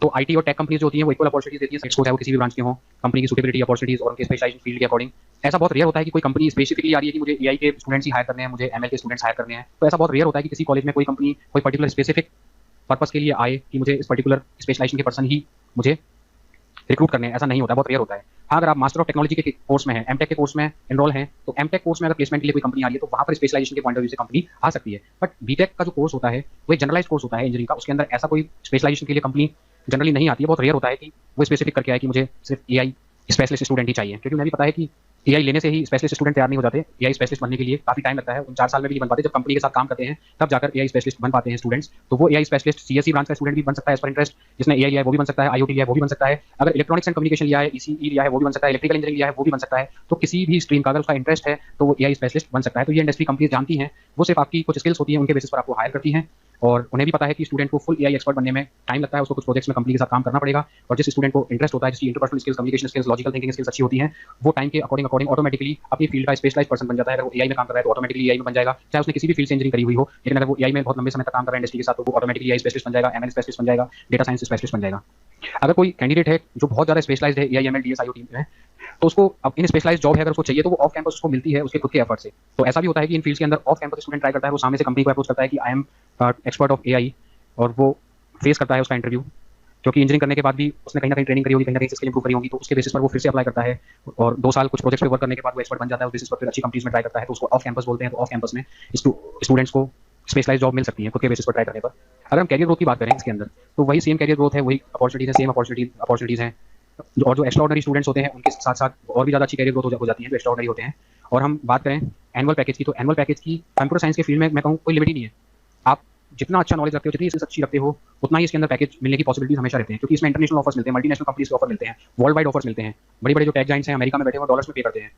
तो आईटी और टेक कंपनीज जो होती हैं वो इक्वल अपॉर्चुनिटीज देती है, चाहे वो किसी भी ब्रांच के हो, कंपनी की सूटेबिलिटी अपॉर्चुनिटीज और उनके स्पेशलाइजेशन फील्ड के अकॉर्डिंग। ऐसा बहुत रेयर होता है कि कोई कंपनी स्पेसिफिकली आ रही है कि मुझे एआई के स्टूडेंट्स ही हायर करने हैं, मुझे एमएल के स्टूडेंट्स हायर करने हैं। तो ऐसा बहुत रेयर होता है कि किसी कॉलेज में कोई कंपनी कोई पर्टिकुलर स्पेसिफिक पर्पस के लिए आए कि मुझे इस पर्टिकुलर स्पेशलाइजेशन के पर्सन ही मुझे रिक्रूट करने, ऐसा नहीं होता, बहुत रेयर होता है। हाँ, अगर आप मास्टर ऑफ टेक्नोलॉजी के कोर्स में हैं, एमटेक के कोर्स में एनरोल हैं, तो एमटेक कोर्स में अगर प्लेसमेंट के लिए कोई कंपनी आ रही है तो वहाँ पर स्पेशलाइजेशन के पॉइंट ऑफ व्यू से कंपनी आ सकती है। बट बीटेक का जो कोर्स होता है वो एक जनरलाइज कोर्स होता है इंजीनियरिंग का, उसके अंदर ऐसा कोई स्पेशलाइजेशन के लिए कंपनी जनरली नहीं आती है। बहुत रेयर होता है कि वो स्पेसिफिक करके आए कि मुझे सिर्फ एआई स्पेशलिस्ट स्टूडेंट ही चाहिए, क्योंकि उन्हें भी पता है कि एआई लेने से ही स्पेशलिस्ट स्टूडेंट तैयार नहीं हो जाते। एआई स्पेशलिस्ट बनने के लिए काफी टाइम लगता है, उन 4 साल में भी नहीं बन पाते। जब कंपनी के साथ काम करते हैं तब जाकर एआई स्पेशलिस्ट बन पाते हैं स्टूडेंट्स। तो वो एआई स्पेशलिस्ट सीएसई ब्रांच का स्टूडेंट भी बन सकता है एज पर इंटरेस्ट, जिसने एआई लिया है वो भी बन सकता है, आईओटी लिया है वो भी बन सकता है, अगर इलेक्ट्रॉनिक्स एंड कम्युनिकेशन लिया है, ईसीई लिया है वो भी बन सकता है, इलेक्ट्रिकल इंजीनियरिंग लिया है वो भी बन सकता है। तो किसी भी स्ट्रीम का अगर उसका इंटरेस्ट है तो वो एआई स्पेशलिस्ट बन सकता है। तो ये इंडस्ट्री कंपनीज जानती हैं, वो सिर्फ आपकी कुछ स्किल्स होती हैं उनके बेसिस पर आपको हायर करती हैं, और उन्हें भी पता है कि स्टूडेंट को फुल एआई एक्सपर्ट बनने में टाइम लगता है, उसको कुछ प्रोजेक्ट्स में कंपनी के साथ काम करना पड़ेगा। और जिस स्टूडेंट को इंटरेस्ट होता है, जिसकी interpersonal skills, communication skills, logical thinking skills अच्छी होती हैं, वो टाइम के अकॉर्डिंग ऑटोमेटिकली अपनी फील्ड का स्पेशलाइज्ड पर्सन बन जाता है। अगर वो एआई में काम कर रहा है तो ऑटोमेटिकली एआई में बन जाएगा, चाहे उसने किसी भी फील्ड से इंजीनियरिंग करी हुई हो। लेकिन अगर वो एआई में बहुत लंबे समय तक काम कर रहा है इंडस्ट्री के साथ, तो वो ऑटोमेटिकली एआई स्पेशलिस्ट बन जाएगा, एमएल स्पेशलिस्ट बन जाएगा, डेटा साइंस स्पेशलिस्ट बन जाएगा। अगर कोई कैंडिडेट है जो बहुत ज़्यादा स्पेशलाइज्ड है एआई, एमएल, डीएस, आईओटी में, तो उसको अब इन स्पेशलाइज्ड जॉब है अगर उसको चाहिए तो वो ऑफ कैंपस उसको मिलती है उसके खुद के एफर्ट से। तो ऐसा भी होता है कि इन फील्ड्स के अंदर ऑफ कैंपस स्टूडेंट ट्राई करता है, वो सामने से कंपनी को अप्रोच करता है कि I am expert of AI, और वो फेस करता है उसका इंटरव्यू, क्योंकि इंजीनियरिंग करने के बाद भी उसने कहीं ना कहीं ट्रेनिंग करी होगी, कहीं ना कहीं स्किल इंप्रूव करी होगी, तो उसके बेसिस पर वो फिर से अप्लाई करता है और 2 साल कुछ प्रोजेक्ट्स पे वर्क करने के बाद वो एक्सपर्ट बन जाता है। उस बेसिस पर फिर अच्छी कंपनीज में ट्राई करता है, तो उसको ऑफ कैंपस बोलते हैं। तो ऑफ कैंपस में स्टूडेंट्स को स्पेशलाइज जॉब मिल सकती है खुद के बेसिस पर ट्राई करने पर। अगर हम कैरियर ग्रोथ की बात करें इसके अंदर, तो वही सेम कैरियर ग्रोथ है, वही अपॉर्चुनिटीज है, सेम अपॉर्चुनिटीज हैं। और जो एक्स्ट्राऑर्डिनरी स्टूडेंट्स होते हैं उनके साथ साथ और भी ज़्यादा अच्छी कैरियर ग्रोथ हो जाती है जो एक्स्ट्राऑर्डिनरी होते हैं। और हम बात करें एनुअल पैकेज की, तो एनुअल पैकेज की कंप्यूटर साइंस के फील्ड में मैं कहूँ कोई लिमिट ही नहीं है। आप जितना अच्छा नॉलेज रखते हो, जितनी स्किल्स अच्छी रखते हो, उतना ही इसके अंदर पैकेज मिलने की पॉसिबिलिटीज हमेशा रहते हैं, क्योंकि इसमें इंटरनेशनल ऑफर्स मिलते हैं, मल्टीनेशनल कंपनीज के ऑफर मिलते हैं, वर्ल्ड वाइड ऑफर्स मिलते हैं। बड़े बड़े जो टेक जाइंट्स हैं अमेरिका में बैठे हुए डॉलर्स में पे करते हैं।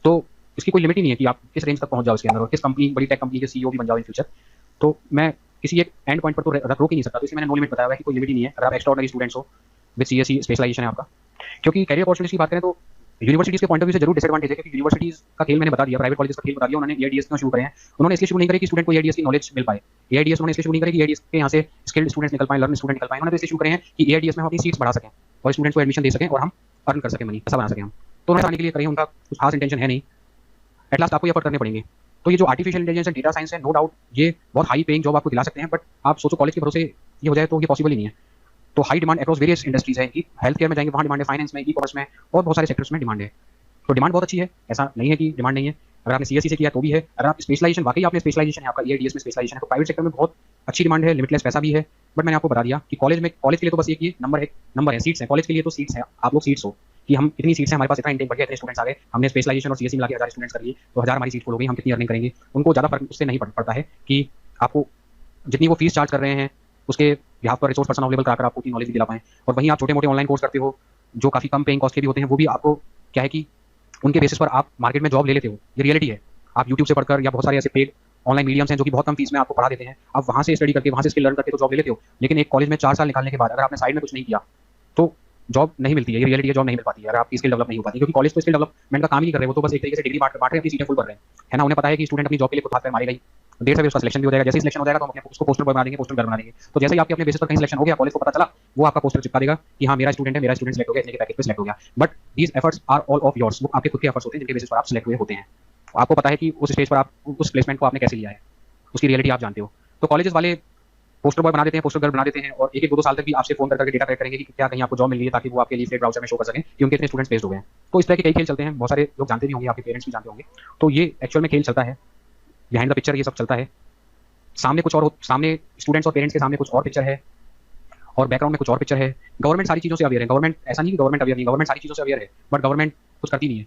तो इसकी कोई लिमिट ही नहीं है कि आप किस रेंज तक पहुंच जाओ इसके अंदर, और किस कंपनी, बड़ी टेक कंपनी के सीईओ भी बन जाओ इन फ्यूचर। तो मैं किसी एक एंड पॉइंट पर तो रोक ही नहीं सकता, तो इसलिए मैंने नो लिमिट बताया हुआ है कि कोई लिमिट ही नहीं है अगर आप एक्स्ट्राऑर्डिनरी स्टूडेंट्स हो विद सीएसई स्पेशलाइजेशन है आपका। क्योंकि कैरियर अपॉर्चुनिटीज की बात करें तो यूनिवर्सिटीज के पॉइंट ऑफ व्यू से जरूर डिसएडवांटेज है, क्योंकि यूनिवर्सिटीज का खेल मैंने बता दिया, प्राइवेट कॉलेजेस का खेल बता दिया। उन्होंने एआईडीएस क्यों शुरू करे हैं? उन्होंने इसलिए शुरू नहीं करे कि स्टूडेंट को एआईडीएस की नॉलेज मिल पाए। एआईडीएस उन्होंने इसलिए शुरू नहीं करे कि एआईडीएस के यहाँ से स्किल्ड स्टूडेंट्स निकल पाए, लर्न स्टूडेंट निकल पाए। उन्होंने तो इसलिए शुरू करे हैं कि एआईडीएस में हम अपनी सीट्स बढ़ा सकें और स्टूडेंट्स को एडमिशन दे सकें और हम अर्न कर सकें, मनी ऐसा बना सकें हम। तो उन्होंने आने के लिए करे, उनका कुछ खास इंटेंशन है नहीं। एट लास्ट आपको एफर्ट करने पड़ेंगे। तो ये जो artificial intelligence and data science है, नो डाउट ये बहुत हाई पेइंग जॉब आपको दिला सकते हैं, बट आप सोचो कॉलेज के भरोसे ये हो जाए तो ये पॉसिबल ही नहीं है। तो high demand across various industries है, हेल्थ केयर में जाएंगे वहाँ डिमांड है, फाइनेंस में, ई कॉमर्स में और बहुत सारे सेक्टर्स में डिमांड है। तो डिमांड बहुत अच्छी है, ऐसा नहीं है कि डिमांड नहीं है। अगर आपने सीएससी से किया तो भी है, अगर आप स्पेशलाइजेशन, वाकई आपने स्पेशलाइजेशन है, आपका एआईडीएस में स्पेशलाइजेशन है, तो प्राइवेट सेक्टर में बहुत अच्छी डिमांड है, लिमिटलेस पैसा भी है। बट मैंने आपको बता दिया कि कॉलेज के लिए तो बस एक ये नंबर है, सीट्स है। कॉलेज के लिए तो सीट्स है, आप लोग सीट्स हो कि हम इतनी सीट्स हैं, हमारे पास इतना इंटेक बढ़ गया, इतने स्टूडेंट्स आ गए, हमने स्पेशलाइजेशन और सीएससी मिला के 1000 स्टूडेंट्स कर लिए, तो 1000 हमारी सीट फुल हो गई, हम कितनी अर्निंग करेंगे। उनको ज़्यादा फर्क उससे नहीं पड़ता है कि आपको जितनी वो फीस चार्ज कर रहे हैं उसके यहाँ पर रिसोर्स पर्सन अवेलेबल कराकर आपको उतनी नॉलेज दिला पाएं। और वहीं आप छोटे मोटे ऑनलाइन कोर्स करते हो जो काफ़ी कम पेइंग कॉस्ट के भी होते हैं, वो भी आपको क्या है कि उनके बेसिस पर आप मार्केट में जॉब ले लेते हो। ये रियलिटी है। आप यूट्यूब से पढ़कर या बहुत सारे ऐसे पेड ऑनलाइन मीडियम्स हैं जो कि बहुत कम फीस में आपको पढ़ा देते हैं, आप वहाँ से स्टडी करके, वहाँ से स्किल लर्न करके तो जॉब ले लेते हो। लेकिन एक कॉलेज में 4 साल निकालने के बाद अगर आपने साइड में कुछ नहीं किया तो जॉब नहीं मिलती है। ये रियलिटी है, जॉब नहीं मिल पाती है अगर आपकी स्किल डेवलप नहीं हो पाती, क्योंकि कॉलेज तो स्किल डेवलपमेंट का काम ही कर रहे हो, वो तो बस एक तरीके से डिग्री बांट रहे हैं, अपनी सीटें फुल कर रहे हैं ना। उन्हें पता है कि स्टूडेंट अपनी जॉब के लिए खुद हाथ पैर मारेगा ही, देर से उसका सिलेक्शन भी हो जाएगा। जैसे ही सिलेक्शन हो जाएगा तो हम अपने उसको पोस्टर बना देंगे, पोस्टर घर बना देंगे। तो जैसे ही आपके अपने बेसिस पर कहीं सिलेक्शन हो गया, कॉलेज को पता चला, वो आपका पोस्टर चिपका देगा कि हाँ मेरा स्टूडेंट है, मेरा स्टूडेंट सिलेक्ट हो गया, इतने के पैकेज पे सिलेक्ट हो गया। But these efforts are all of yours, वो आपके खुद के एफर्ट्स होते हैं जिनके बेसिस पर आप सिलेक्ट हुए होते हैं। आपको पता है कि उस स्टेज पर आप उस प्लेसमेंट को आपने कैसे लिया है, उसकी रियलिटी आप जानते हो। तो कॉलेजेस वाले पोस्टर बॉय बना देते हैं, पोस्टर गर्ल बना देते हैं, और एक 2 साल तक भी आपसे फोन करके डेटा कलेक्ट करेंगे कि क्या कहीं आपको जॉब मिल रही है, ताकि वो आपके लिए ब्राउज़र में शो कर सकें कि उनके इतने स्टूडेंट्स प्लेस्ड हो गए हैं। तो इस तरह के कई खेल चलते हैं, बहुत सारे लोग जानते भी होंगे, आपके पेरेंट्स भी जानते होंगे। तो ये एक्चुअल में खेल चलता है, बिहाइंड द पिक्चर ये सब चलता है। सामने कुछ और, सामने स्टूडेंट्स और पेरेंट्स के सामने कुछ और पिक्चर है और बैकग्राउंड में कुछ और पिक्चर है। गवर्नमेंट सारी चीज़ों से अवेयर है, गवर्नमेंट ऐसा नहीं कि गवर्नमेंट अवेयर नहीं, गवर्नमेंट सारी चीज़ों से अवेयर है, बट गवर्नमेंट कुछ करती नहीं है।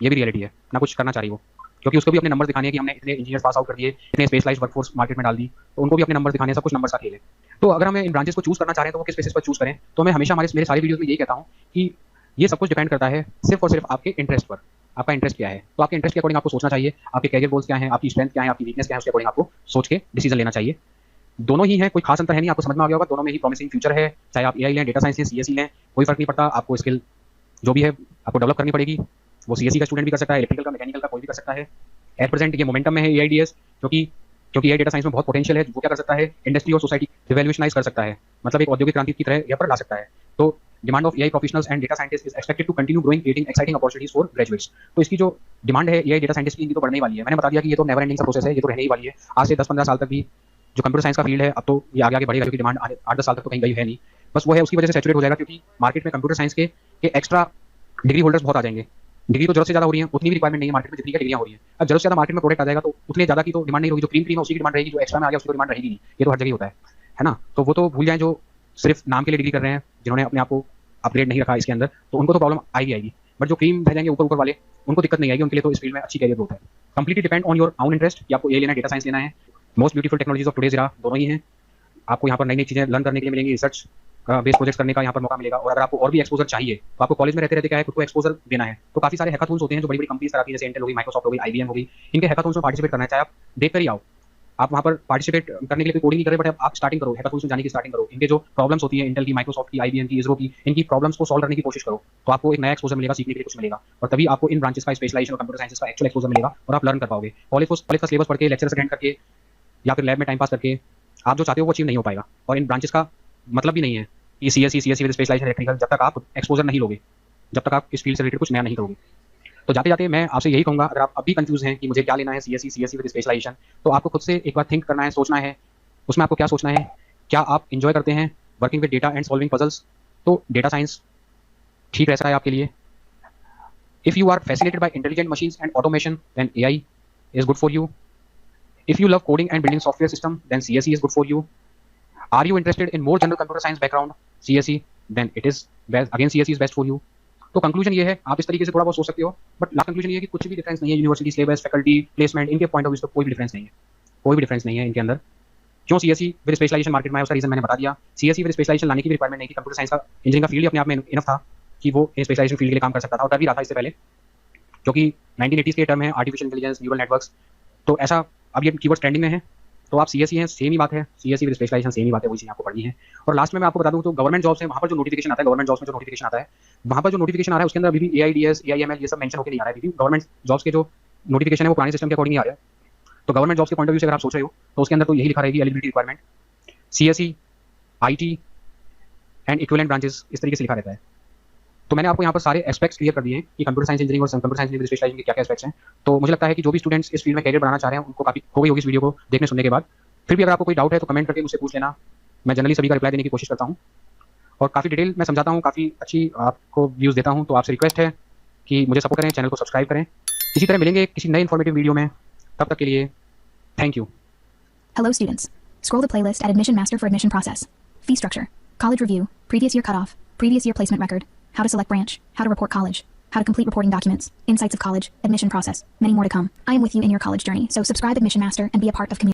ये भी रियलिटी है, ना कुछ करना चाहिए वो, क्योंकि उसको भी अपने नंबर दिखाने हैं कि हमने इतने इंजीनियर्स पास आउट कर दिए, इतने स्पेशलाइज्ड वर्कफोर्स मार्केट में डाल दी, तो उनको भी अपने नंबर दिखाने हैं, सब कुछ नंबर्स का खेल है। तो अगर हमें इन ब्रांचेस को चूज करना चाह रहे हैं तो वो किस बेसिस पर चूज करें, तो मैं हमेशा मेरे सारे वीडियोस में यही कहता हूँ कि ये सब कुछ डिपेंड करता है सिर्फ और सिर्फ आपके इंटरेस्ट पर। आपका इंटरेस्ट क्या है, तो आपके इंटरेस्ट के अकॉर्डिंग आपको सोचना चाहिए, आपके कैरियर गोल्स क्या हैं, आपकी स्ट्रेंथ क्या है, आपकी वीकनेस क्या है, उसके अकॉर्डिंग आपको सोच के डिसीजन लेना चाहिए। दोनों ही हैं, कोई खास अंतर है नहीं, आपको समझ में आ गया होगा। दोनों में ही प्रॉमिसिंग फ्यूचर है, चाहे आप एआई लें, डेटा साइंस लें, सीएससी लें, कोई फर्क नहीं पड़ता। आपको स्किल जो भी है आपको डेवलप करनी पड़ेगी। वो सीएससी का स्टूडेंट भी कर सकता है, इलेक्ट्रिकल का, मैकेनिकल का, कोई भी कर सकता है। एट प्रेजेंट ये मोमेंटम में है एआईडीएस, क्योंकि एआई डेटा साइंस में बहुत पोटेंशियल है। वो क्या कर सकता है, इंडस्ट्री और सोसाइटी रिवॉल्यूशनाइज कर सकता है, मतलब एक औद्योगिक क्रांति की तरह यहाँ पर ला सकता है। तो demand of AI professionals and data scientist is expected to continue growing, creating exciting opportunities for graduates. तो इसकी जो डिमांड है एआई डेटा साइंटिस्ट की, इनकी तो बढ़ने वाली है। मैंने बता दिया कि ये तो नेवर एंडिंग सा प्रोसेस है, ये तो रहने ही वाली है। आज से 10-15 साल तक भी जो कंप्यूटर साइंस का फील्ड है, अब तो ये आगे बढ़ेगा, क्योंकि डिमांड 8-10 साल तक तो कहीं गई है नहीं। बस वो है उसकी वजह से सैचुरेट हो जाएगा, क्योंकि मार्केट में कंप्यूटर साइंस के एक्स्ट्रा डिग्री होल्डर्स बहुत आ जाएंगे। डिग्री तो जरूरत से ज़्यादा हो रही है, उतनी भी रिक्वायरमेंट नहीं है मार्केट में जितनी की डिग्रियाँ हो रही है। अब जरूरत से ज़्यादा मार्केट में प्रोडक्ट आ जाएगा तो उतने ज़्यादा की तो डिमांड नहीं होगी, जो क्रीम है उसी की डिमांड रहेगी, जो एक्स्ट्रा में आ गया उसकी डिमांड रहेगी नहीं। ये तो हर जगह होता है ना। तो वो तो भूल जाएं जो सिर्फ नाम के लिए डिग्री कर रहे हैं, जिन्होंने अपने आप को अपग्रेड नहीं रखा इसके अंदर, तो उनको तो प्रॉब्लम आएगी। बट जो क्रीम रह जाएंगे ऊपर वाले, उनको दिक्कत नहीं आएगी, उनके लिए तो इस फील्ड में अच्छी कैरियर ग्रोथ है। Completely depend on your own interest कि आपको ये लेना है, डेटा साइंस लेना है। Most beautiful technologies of today's era दोनों ही हैं। आपको यहाँ पर नई नई चीज़ें लर्न करने के लिए मिलेंगी, रिसर्च बेस्ड प्रोजेक्ट्स करने का यहाँ पर मौका मिलेगा। और अगर आपको और भी एक्सपोजर चाहिए तो आपको कॉलेज में रहते रहते क्या है, खुद को एक्सपोजर देना है। तो काफी सारे हैकाथॉन्स होते हैं जो बड़ी बड़ी कंपनीज कराती है, जैसे इंटेल होगी, माइक्रोसॉफ्ट होगी, IBM होगी। इनके हैकाथॉन्स में पार्टिसिपेट करना है, चाहे आप देख कर ही आओ, आप वहाँ पर पार्टिसिपेट करने के लिए कोई कोडिंग नहीं करे, बट आप स्टार्टिंग करो, हैकाथॉन्स में जाने की स्टार्टिंग करो। इनके जो प्रॉब्लम्स होती है इंटेल की, माइक्रोसॉफ्ट की, IBM की, इसरो की, इनकी प्रॉब्लम्स को सॉल्व करने की कोशिश करो, तो आपको एक नया एक्सपोजर मिलेगा, सीखने के लिए कुछ मिलेगा। और तभी आपको इन ब्रांचेस का स्पेशलाइजेशन और कंप्यूटर साइंस का एक्चुअल एक्सपोजर मिलेगा और आप लर्न कर पाओगे। कॉलेज का सिलेबस पढ़ के, लेक्चर्स अटेंड करके या फिर लैब में टाइम पास करके आप जो चाहते हो वो अचीव नहीं हो पाएगा। और इन ब्रांचेस का मतलब भी नहीं है कि CSE विद स्पेशलाइजेशन इलेक्ट्रिकल, जब तक आप एक्सपोजर नहीं लोगे, जब तक आप इस फील्ड से रिलेटेड कुछ नया नहीं करोगे। तो जाते जाते मैं आपसे यही कहूँगा, अगर आप अभी कंफ्यूज हैं कि मुझे क्या लेना है, CSE विद स्पेशलाइजेशन, तो आपको खुद से एक बार थिंक करना है, सोचना है। उसमें आपको क्या सोचना है, क्या आप इंजॉय करते हैं working with data and solving puzzles, तो डेटा साइंस ठीक रहता है आपके लिए। If you are facilitated by intelligent machines and automation, then AI is good for you. If you love coding and building software system, then CSE is good for you. Are you interested in more general computer science background, CSE, then it is best, again CSE is best for you. तो conclusion ये है, आप इस तरीके से थोड़ा बहुत सोच सकते हो, बट लास्ट कंक्लूजन ये है कि कुछ भी डिफरेंस नहीं है यूनिवर्सिटी सिलेबस, फैकल्टी, प्लेसमेंट, इनके पॉइंट ऑफ व्यू से कोई भी डिफरेंस नहीं है, कोई भी डिफरेंस नहीं है इनके अंदर। क्यों CSE विद स्पेशलाइजेशन मार्केट में है, उसका रीजन मैंने बता दिया। CSE विद स्पेशलाइजेशन लाने की भी रिक्वायरमेंट नहीं थी, कंप्यूटर साइंस का इंजीनियरिंग का फील्ड अपने आप में इनफ था कि वो स्पेशलाइजेशन फील्ड के लिए काम कर सकता था, और कर भी रहा था इससे पहले, जो कि 1980s के टर्म है, आर्टिफिशियल इंटेलिजेंस, न्यूरल नेटवर्क्स। तो ऐसा अब ये कीवर्ड ट्रेंडिंग में है, तो आप CSE हैं, सेम ही बात है, CSE विद स्पेशलाइजेशन सेम ही बात है, वही चीज़ आपको पढ़नी है। और लास्ट में मैं आपको बता दूं, तो गवर्नमेंट जॉब्स है, वहाँ पर जो नोटिफिकेशन आता है, गवर्नमेंट जॉब्स में जो नोटिफिकेशन आता है, वहाँ पर जो नोटिफिकेशन आ रहा है उसके अंदर अभी भी AIDS, AIML ये सब मेंशन होकर नहीं आ रहा है। अभी गवर्नमेंट जॉब्स के जो नोटिफिकेशन है वो पुराने सिस्टम के अकॉर्डिंग आ रहा है। तो गवर्नमेंट जॉब्स के पॉइंट ऑफ व्यू से अगर आप सोच रहे हो तो उसके अंदर तो यही लिखा रहेगी, eligibility requirement CSE, IT and equivalent branches, इस तरीके से लिखा रहता है। तो मैंने आपको यहाँ पर सारे एस्पेक्ट्स क्लियर कर दिए हैं कि कंप्यूटर साइंस इंजीनियरिंग और कंप्यूटर साइंस विद स्पेशलाइजेशन के क्या क्या एस्पेक्ट्स हैं। तो मुझे लगता है कि जो भी स्टूडेंट्स इस फील्ड में कैरियर बनाना चाह रहे हैं उनको काफी हो गई होगी इस वीडियो को देखने सुनने के बाद। फिर भी अगर आपको कोई डाउट है तो कमेंट करके मुझसे पूछ लेना, मैं जनरली सभी का रिप्लाई देने की कोशिश करता हूँ और काफ़ी डिटेल में समझाता हूँ, काफ़ी अच्छी आपको व्यूज़ देता हूँ। तो आपसे रिक्वेस्ट है कि मुझे सपोर्ट करें, चैनल को सब्सक्राइब करें। इसी तरह मिलेंगे किसी नए इन्फॉर्मेटिव वीडियो में, तब तक के लिए thank you. Hello students. Scroll the playlist at Admission Master for admission process. Fee structure, college review, previous year cutoff, previous year placement record, how to select branch, how to report college, how to complete reporting documents, insights of college, admission process, many more to come. I am with you in your college journey, so subscribe Admission Master and be a part of community.